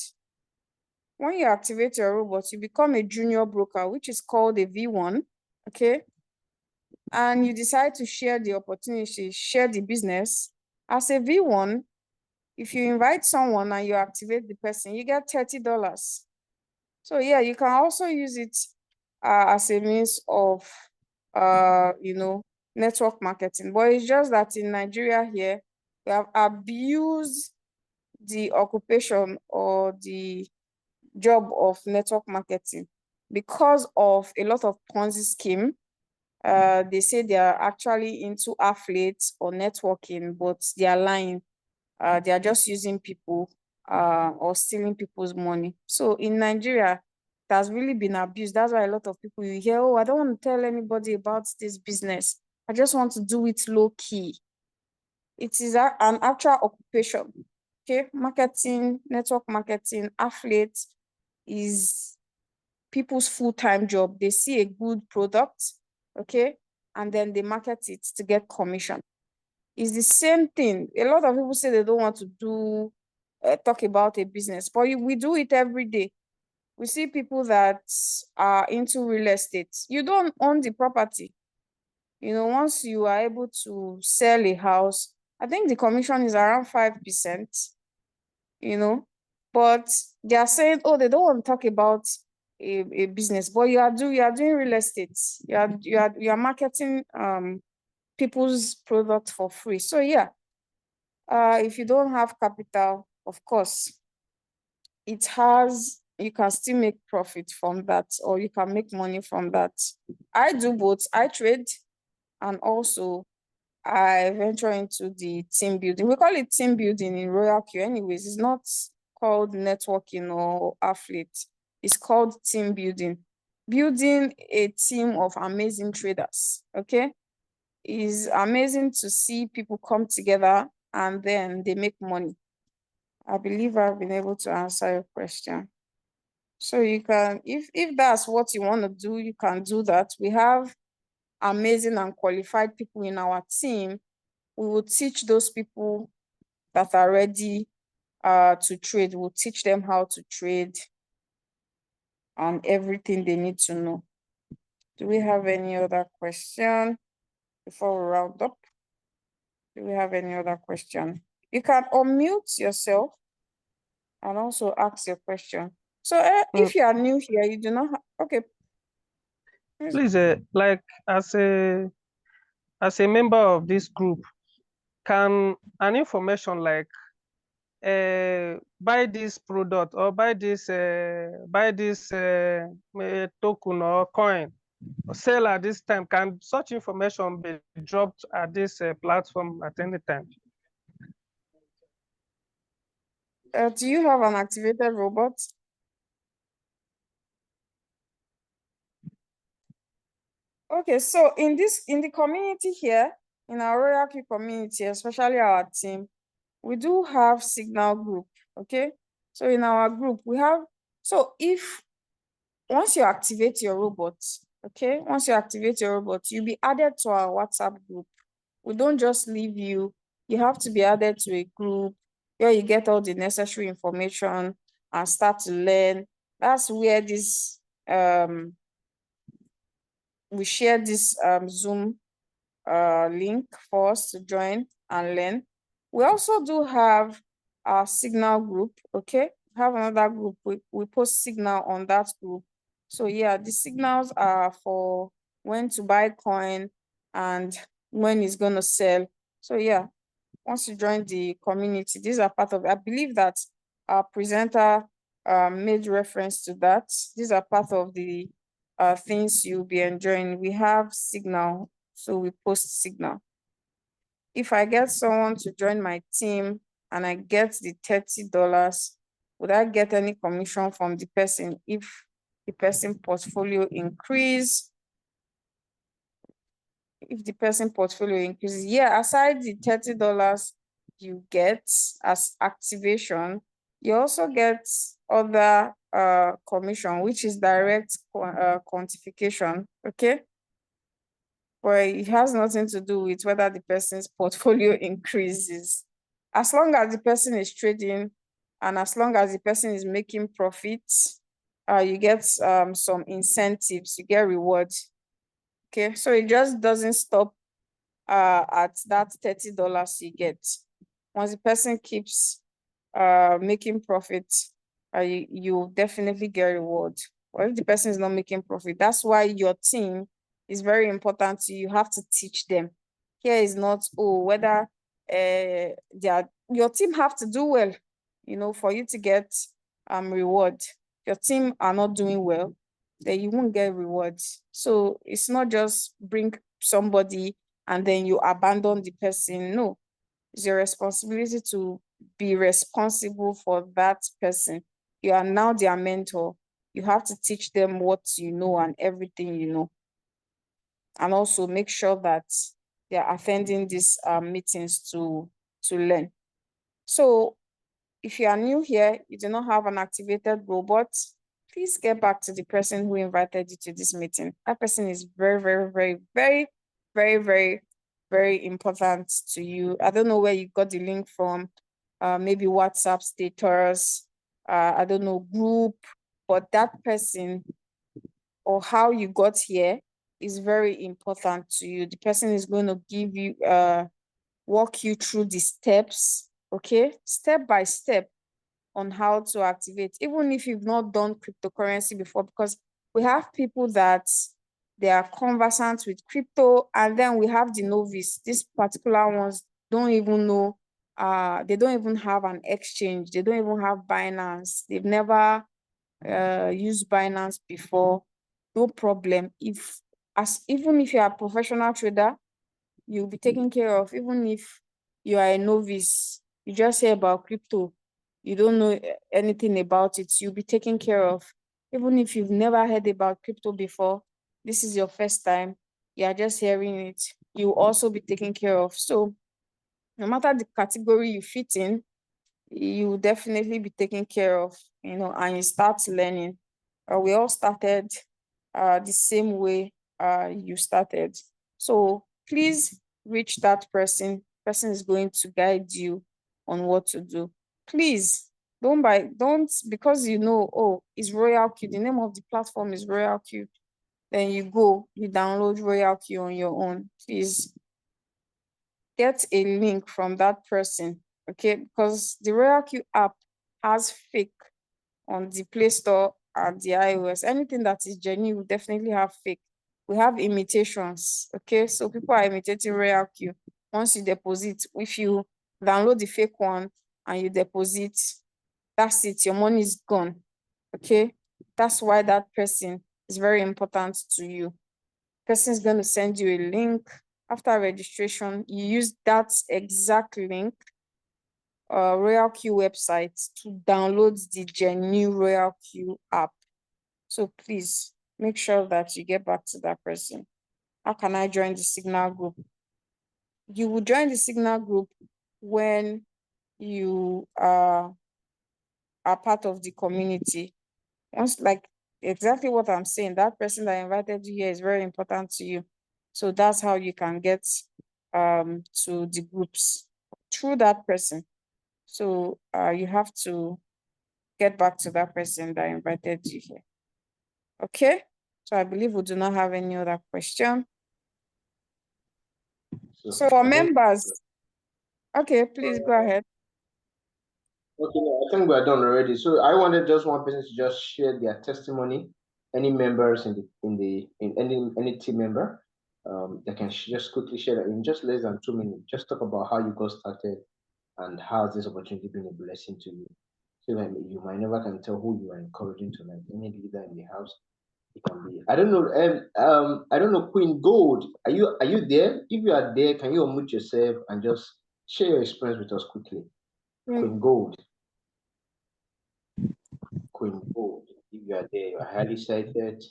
when you activate your robot, you become a junior broker, which is called a V1, okay? And you decide to share the opportunity, share the business. As a V1, if you invite someone and you activate the person, you get $30. So yeah, you can also use it as a means of, network marketing. But it's just that in Nigeria here, we have abused the occupation or the job of network marketing because of a lot of Ponzi scheme. They say they are actually into affiliates or networking, but they are lying. They are just using people or stealing people's money. So in Nigeria, it has really been abused. That's why a lot of people you hear, oh, I don't want to tell anybody about this business. I just want to do it low key. It is an actual occupation. Okay, marketing, network marketing, affiliate is people's full-time job. They see a good product, okay, and then they market it to get commission. It's the same thing. A lot of people say they don't want to do talk about a business, but we do it every day. We see people that are into real estate. You don't own the property. Once you are able to sell a house, I think the commission is around 5%, but they are saying, oh, they don't want to talk about a business, but you are doing real estate. You are marketing people's product for free. So yeah, if you don't have capital, of course, you can still make profit from that, or you can make money from that. I do both. I trade, and also I venture into the team building. We call it team building in RoyalQ anyways. It's not called networking or affiliate. It's called team building. Building a team of amazing traders, okay? It's amazing to see people come together and then they make money. I believe I've been able to answer your question. So you can, if that's what you want to do, you can do that. We have amazing and qualified people in our team. We will teach those people that are ready to trade. We'll teach them how to trade and everything they need to know. Do we have any other question before we round up? Do we have any other question? You can unmute yourself and also ask your question. So if you are new here, you do not have, okay. Please, like as a member of this group, can an information like buy this product or buy this token or coin or sell at this time, can such information be dropped at this platform at any time? Do you have an activated robot? Okay, so in the community here, in our RoyalQ community, especially our team, we do have signal group, okay? So in our group, we have, so if, once you activate your robot, okay? Once you activate your robot, you'll be added to our WhatsApp group. We don't just leave you. You have to be added to a group where you get all the necessary information and start to learn. That's where this, we share this Zoom link for us to join and learn. We also do have our signal group, okay? We have another group, we post signal on that group. So yeah, the signals are for when to buy coin and when it's gonna sell. So yeah, once you join the community, these are part of, I believe that our presenter made reference to that. These are part of the things you'll be enjoying. We have signal, so we post signal. If I get someone to join my team and I get the $30, would I get any commission from the person if the person portfolio increase? If the person portfolio increases, yeah, aside the $30 you get as activation, you also get other commission, which is direct quantification, okay? But it has nothing to do with whether the person's portfolio increases. As long as the person is trading And as long as the person is making profits, you get some incentives, you get rewards. Okay, so it just doesn't stop at that $30 you get. Once the person keeps making profits, you definitely get reward. Or if the person is not making profit, that's why your team is very important to you. You have to teach them. Here is not, oh, whether your team have to do well, you know, for you to get reward. If your team are not doing well, then you won't get rewards. So it's not just bring somebody and then you abandon the person. No, it's your responsibility to be responsible for that person. You are now their mentor. You have to teach them what you know and everything you know. And also make sure that they are attending these meetings to learn. So if you are new here, you do not have an activated robot, please get back to the person who invited you to this meeting. That person is very, very, very, very, very, very, very important to you. I don't know where you got the link from, maybe WhatsApp status, I don't know, group, but that person or how you got here is very important to you. The person is going to give you, walk you through the steps, okay? Step by step on how to activate, even if you've not done cryptocurrency before, because we have people that they are conversant with crypto, and then we have the novice. These particular ones don't even know, they don't even have an exchange. They don't even have Binance. They've never used Binance before. No problem. Even if you are a professional trader, you'll be taken care of. Even if you are a novice, you just hear about crypto, you don't know anything about it, you'll be taken care of. Even if you've never heard about crypto before, this is your first time, you are just hearing it, you'll also be taken care of. So no matter the category you fit in, you will definitely be taken care of, you know, and you start learning. We all started the same way you started. So please reach that person. Person is going to guide you on what to do. Please don't because you know, oh, it's RoyalQ. The name of the platform is RoyalQ. Then you download RoyalQ on your own. Please get a link from that person, okay? Because the RoyalQ app has fake on the Play Store and the iOS. Anything that is genuine will definitely have fake. We have imitations, okay? So people are imitating RoyalQ. Once you deposit, if you download the fake one and you deposit, that's it, your money is gone, okay? That's why that person is very important to you. Person is going to send you a link. After registration, you use that exact link, RoyalQ website, to download the genuine RoyalQ app. So please make sure that you get back to that person. How can I join the Signal group? You will join the Signal group when you are part of the community. Once, like exactly what I'm saying, that person that invited you here is very important to you. So that's how you can get to the groups, through that person. So you have to get back to that person that invited you here. Okay, so I believe we do not have any other question. So for members, okay, please go ahead. Okay, I think we're done already. So I wanted just one person to just share their testimony. Any members in any team member, they can just quickly share that in just less than 2 minutes. Just talk about how you got started and how this opportunity been a blessing to you. So that you might never can tell who you are encouraging tonight. Any leader in the house, it can be. I don't know. I don't know. Queen Gold, are you there? If you are there, can you unmute yourself and just share your experience with us quickly? Queen Gold. Queen Gold, if you are there, you are highly cited.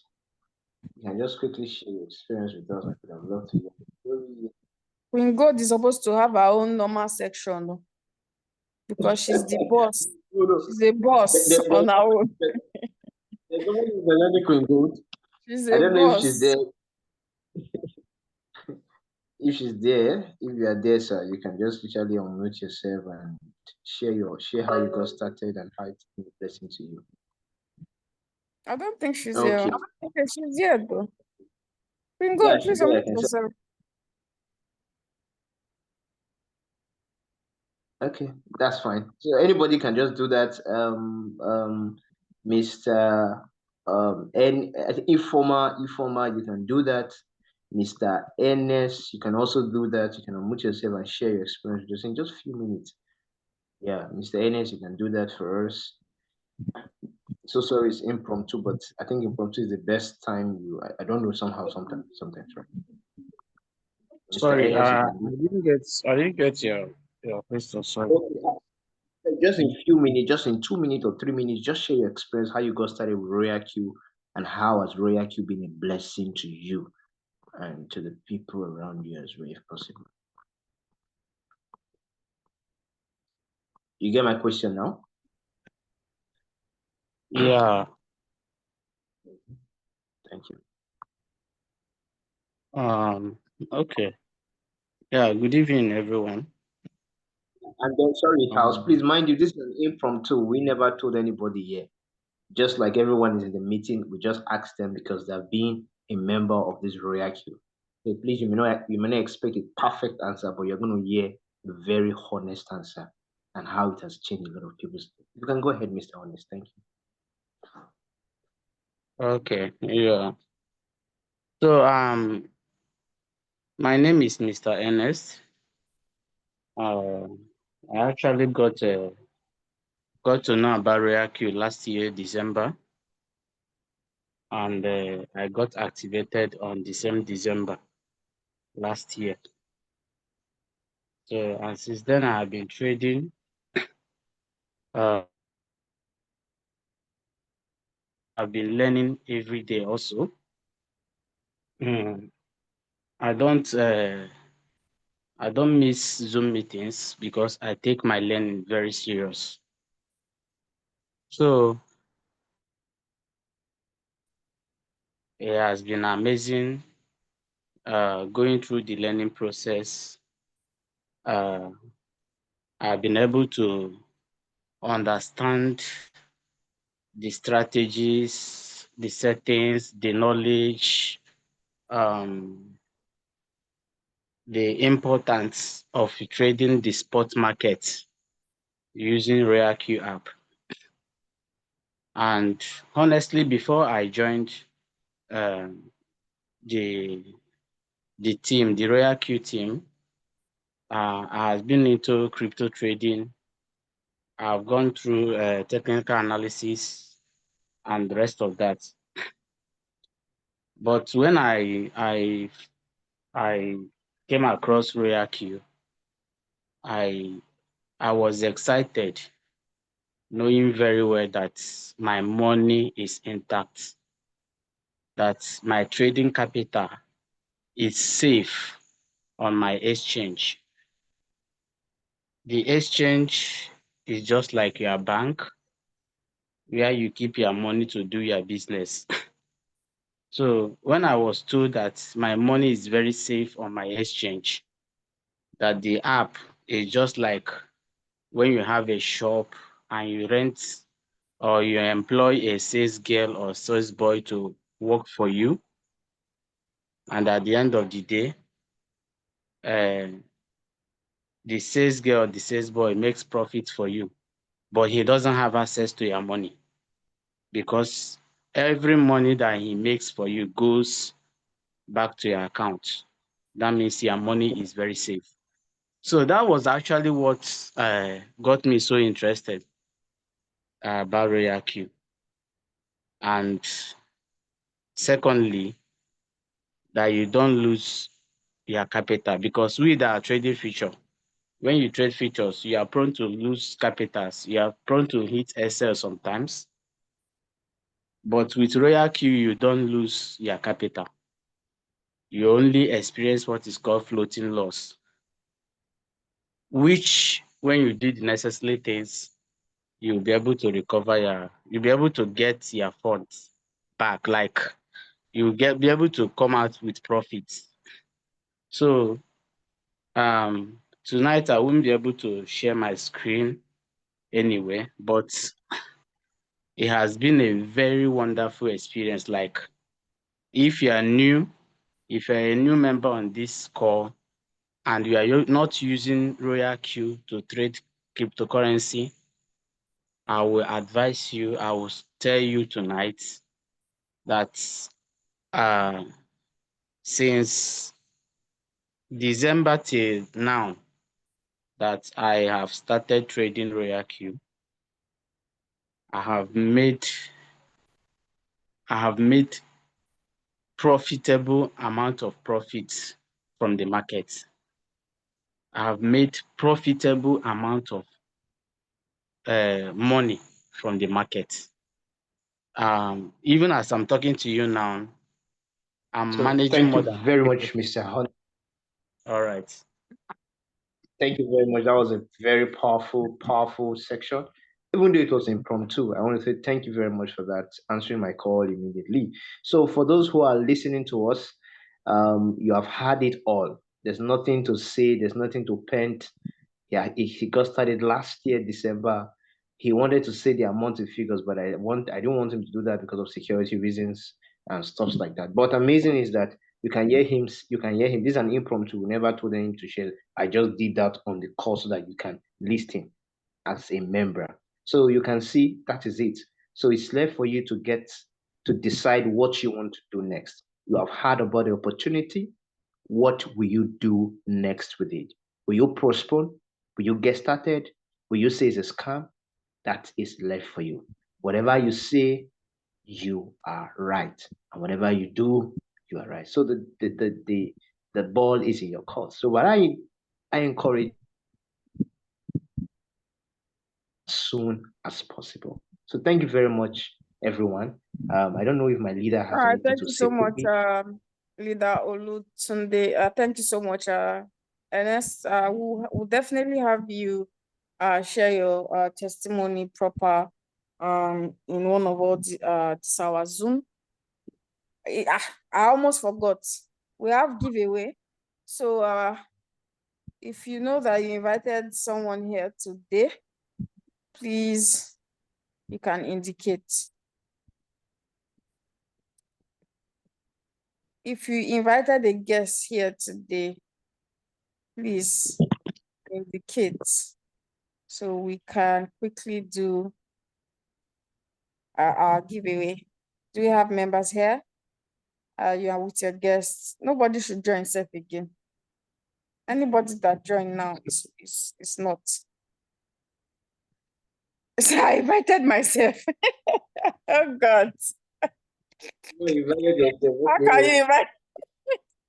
You can just quickly share your experience with us. I could have loved to hear. Queen Gold is supposed to have her own normal section because she's the boss. She's a boss on her own. There's another Queen Gold. She's I a don't know if boss. she's there. If she's there, if you are there, sir, you can just literally unmute yourself and share how you got started and how it's been a blessing to you. I don't think she's Okay. here. Okay, she's here though. We can Yeah, go. Please go unmute ahead. yourself. Okay, that's fine. So anybody can just do that. Mr. And I think Informa, you can do that. Mr. Ernest, you can also do that. You can unmute yourself and share your experience just in just a few minutes. Yeah, Mr. Ernest, you can do that for us. So sorry, it's impromptu, but I think impromptu is the best time. I don't know, sometimes, right? Mr. Sorry, Ernest, I didn't get your question. Sorry. Just in few minutes, just in 2 minutes or 3 minutes, just share your experience, how you got started with RoyalQ, and how has RoyalQ been a blessing to you and to the people around you as well, if possible. You get my question now? Yeah. Thank you. Okay. Yeah. Good evening, everyone. And then, sorry, House, please mind you, this is an impromptu. We never told anybody here. Just like everyone is in the meeting, we just asked them because they've been a member of this RoyalQ. So please, you may not expect a perfect answer, but you're going to hear a very honest answer and how it has changed a lot of people's. You can go ahead, Mr. Honest. Thank you. Okay. Yeah. So my name is Mr. Ernest. I actually got to know about RoyalQ last year, December, and I got activated on the same December last year. So and since then I have been trading. I've been learning every day also. I don't miss Zoom meetings because I take my learning very serious. So it has been amazing going through the learning process. I've been able to understand the strategies, the settings, the knowledge, the importance of trading the spot market using RoyalQ app. And honestly, before I joined the team, the RoyalQ team, I have been into crypto trading. I've gone through technical analysis and the rest of that. But when I came across RoyalQ, I was excited, knowing very well that my money is intact, that my trading capital is safe on my exchange. The exchange is just like your bank, where you keep your money to do your business. So when I was told that my money is very safe on my exchange, that the app is just like when you have a shop and you rent or you employ a sales girl or sales boy to work for you, and at the end of the day, the sales girl or the sales boy makes profit for you, but he doesn't have access to your money because every money that he makes for you goes back to your account. That means your money is very safe. So that was actually what got me so interested about RoyalQ. And secondly, that you don't lose your capital, because with our trading feature, when you trade features, you are prone to lose capitals. You are prone to hit SL sometimes. But with RoyalQ, you don't lose your capital. You only experience what is called floating loss, which when you do the necessary things, you'll be able to recover you'll be able to get your funds back. Like be able to come out with profits. So Tonight, I won't be able to share my screen anyway, but it has been a very wonderful experience. Like, if you're a new member on this call and you are not using RoyalQ to trade cryptocurrency, I will advise you, I will tell you tonight that since December till now that I have started trading RoyalQ, I have made profitable amount of profits from the market. I have made profitable amount of money from the market. Even as I'm talking to you now, I'm So managing thank more you than very much, Mr. Hunt. all right. Thank you very much. That was a very powerful section. Even though it was impromptu, I want to say thank you very much for that, answering my call immediately. So for those who are listening to us, you have had it all. There's nothing to say, there's nothing to paint. Yeah, he got started last year, December. He wanted to say the amount of figures, but I didn't want him to do that because of security reasons and stuff like that. But amazing is that you can hear him. You can hear him. This is an impromptu. We never told him to share. I just did that on the call so that you can list him as a member. So you can see that is it. So it's left for you to get to decide what you want to do next. You have heard about the opportunity. What will you do next with it? Will you postpone? Will you get started? Will you say it's a scam? That is left for you. Whatever you say, you are right. And whatever you do, you are right. So the ball is in your court. So what I encourage as soon as possible. So thank you very much, everyone. I don't know if my leader has All right, anything thank to you say so much, quickly. Leader Olutunde. Thank you so much, Ernest. We'll definitely have you share your testimony proper in one of all this our Zoom. I almost forgot. We have giveaway. So if you know that you invited someone here today, please, you can indicate. If you invited a guest here today, please indicate so we can quickly do our giveaway. Do we have members here? You are with your guests. Nobody should join self again. Anybody that join now is not. So I invited myself. Oh God. How can you invite?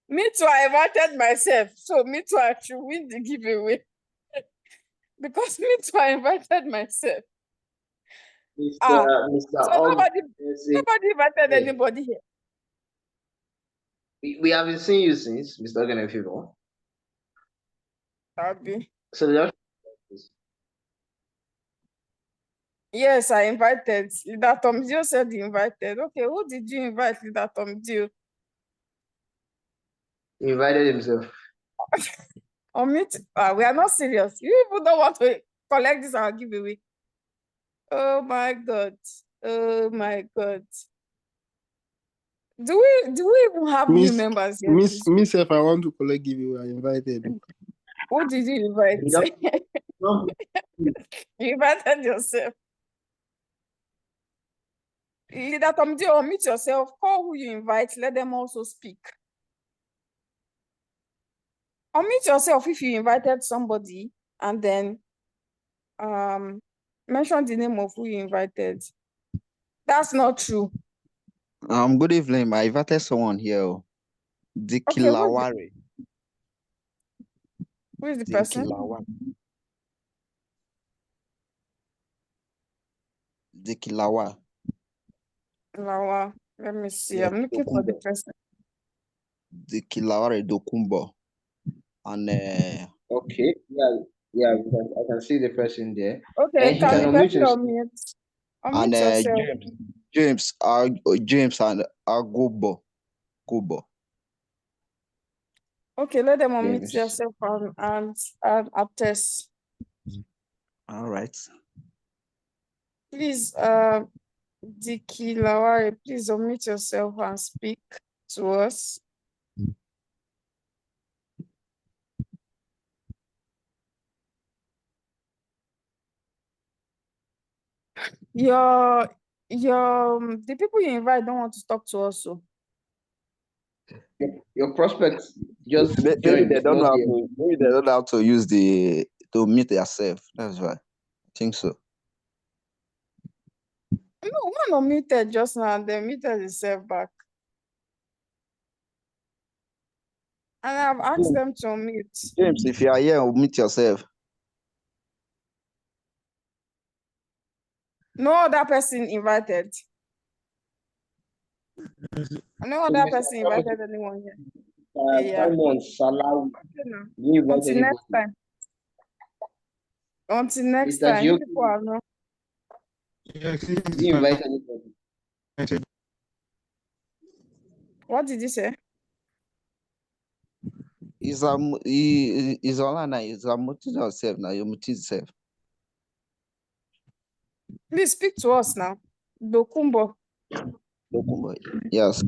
Me too, I invited myself. So me too, I should win the giveaway. Because me too, I invited myself. Mr. So nobody invited anybody here. We haven't seen you since, Mr. Ogenefibo. Abi. So just Yes, I invited. Leader Tom Dio said he invited. Okay, who did you invite, Leader Tom Dio? he invited himself. We are not serious. You people don't want to collect this our giveaway. Oh my God. Oh my God. Do we even have new members here? Myself, I want to collect giveaway. I invited. Who did you invite? You invited yourself. Leader Tom Dio, unmute yourself. Call who you invite. Let them also speak. Unmute yourself if you invited somebody and then mention the name of who you invited. That's not true. Good evening. I invited someone here. Dikilawari. Who is the person? Dikilawa. Lawa. Let me see. Yes, I'm looking for the person. Dikilawari Dokumbo. And Okay, yeah, I can see the person there. Okay, And can the person unmute? Unmute yourself. James and Agobo. Kubo. Okay, let them Let me unmute see. yourself and attest. All right. Please, Diki Lawari, please unmute yourself and speak to us. Your the people you invite don't want to talk to us, so Your prospects just Maybe joined, they don't know not how here. to. Maybe they don't know how to use to mute themselves. That's why. I think so. no one unmuted just now, and then muted himself back. And I've asked them to unmute. James, if you are here, mute yourself. No other person invited. No other person invited anyone here. Yeah. Simon Salah, Okay, now. you invite Until next anybody. time. Until next Mr. time. You Gio, people are not. you invite anybody. What did you say? He's online now. He's muting yourself now. You mute yourself. Please speak to us now. Dokumbo. Yes.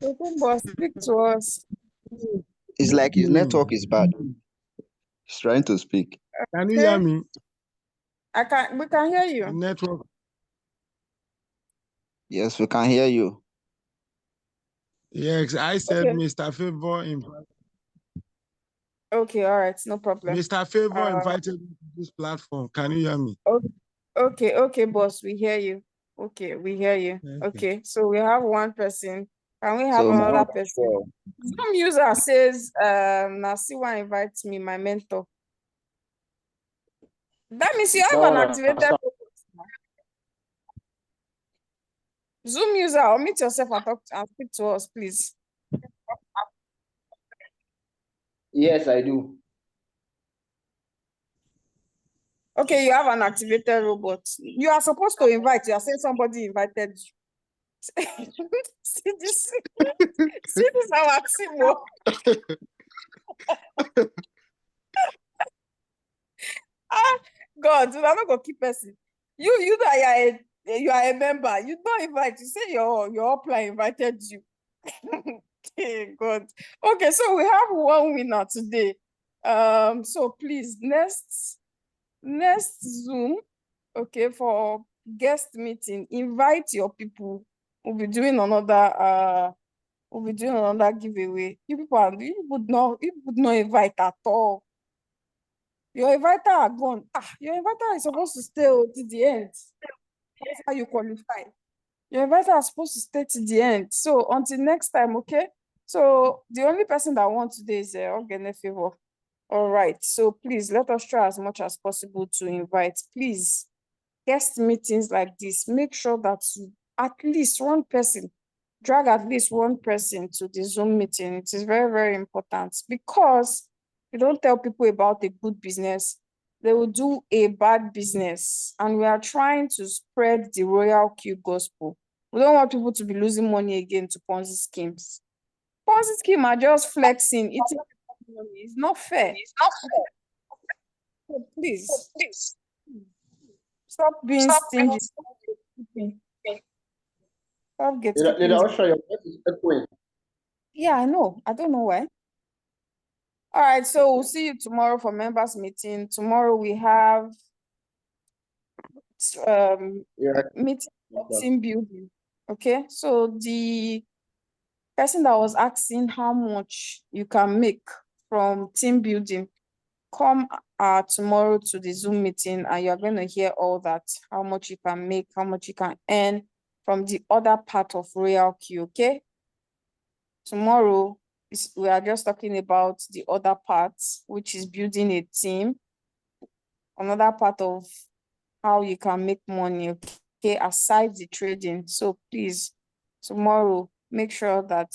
Dokumbo, speak to us. It's like his network is bad. He's trying to speak. Can you hear me? We can hear you. Network. Yes, we can hear you. Yes, I said Okay. Mr. Favor invited. Okay, all right, no problem. Mr. Favor invited me to this platform. Can you hear me? Okay, boss, we hear you. Okay, we hear you. Okay, so we have one person. Can we have another person? Some user says, Nasiwa invites me, my mentor. That means you have an activated robot. Zoom user, unmute yourself and talk and speak to us, please. Yes, I do. Okay, you have an activated robot. You are supposed to invite. You are saying somebody invited you. See this? See this our Maximo. God, I'm not gonna keep person. You that you are a member. You don't invite. You say your upline invited you. Okay, God. Okay, so we have one winner today. So please next Zoom, okay, for guest meeting, invite your people. We'll be doing another giveaway. You would not invite at all. Your inviter are gone. Your inviter is supposed to stay till the end. That's how you qualify. Your inviter are supposed to stay to the end. So until next time, okay? So the only person that won today is Ogene Favor. All right. So please let us try as much as possible to invite. Please, guest meetings like this, make sure that you, at least one person, drag at least one person to the Zoom meeting. It is very, very important because you don't tell people about a good business, they will do a bad business. And we are trying to spread the RoyalQ gospel. We don't want people to be losing money again to Ponzi schemes. Ponzi schemes are just flexing, eating money. It's not fair. So please, stop being stingy. Stop getting. I'll show your voice is echoing. Yeah, I know. I don't know why. All right, so we'll see you tomorrow for members meeting. Tomorrow we have meeting for team building. Okay, so the person that was asking how much you can make from team building, come tomorrow to the Zoom meeting and you're going to hear all that, how much you can make, how much you can earn from the other part of RoyalQ, okay? Tomorrow, we are just talking about the other parts, which is building a team. Another part of how you can make money, okay, aside the trading. So please, tomorrow, make sure that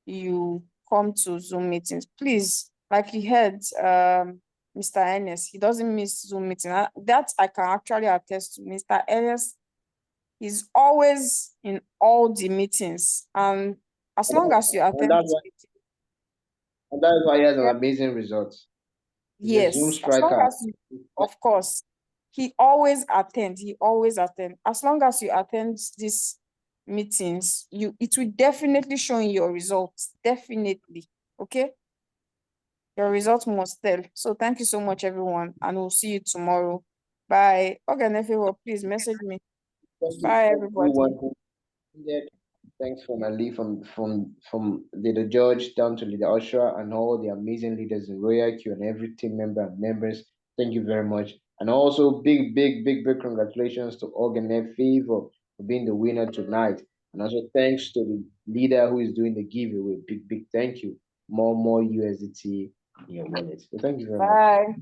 you come to Zoom meetings. Please, like you heard, Mr. Ennis, he doesn't miss Zoom meeting. That I can actually attest to. Mr. Ennis is always in all the meetings. And as long as you attend, And that's why he has an amazing result. He's a Zoom Yes, as long striker. as you, of course, he always attend. He always attend. As long as you attend these meetings, it will definitely show in your results. Definitely. Okay. Your results must tell. So thank you so much, everyone, and we'll see you tomorrow. Bye. Oganefe, please message me. Thank you Bye, everybody. everyone who attended. Thanks from Ali, from Leader George down to Leader Usher and all the amazing leaders in RoyalQ and every team member and members. Thank you very much. And also big congratulations to Organ Favor for being the winner tonight. And also thanks to the leader who is doing the giveaway. Big thank you. More USDT in your wallet. So thank you very much. Bye.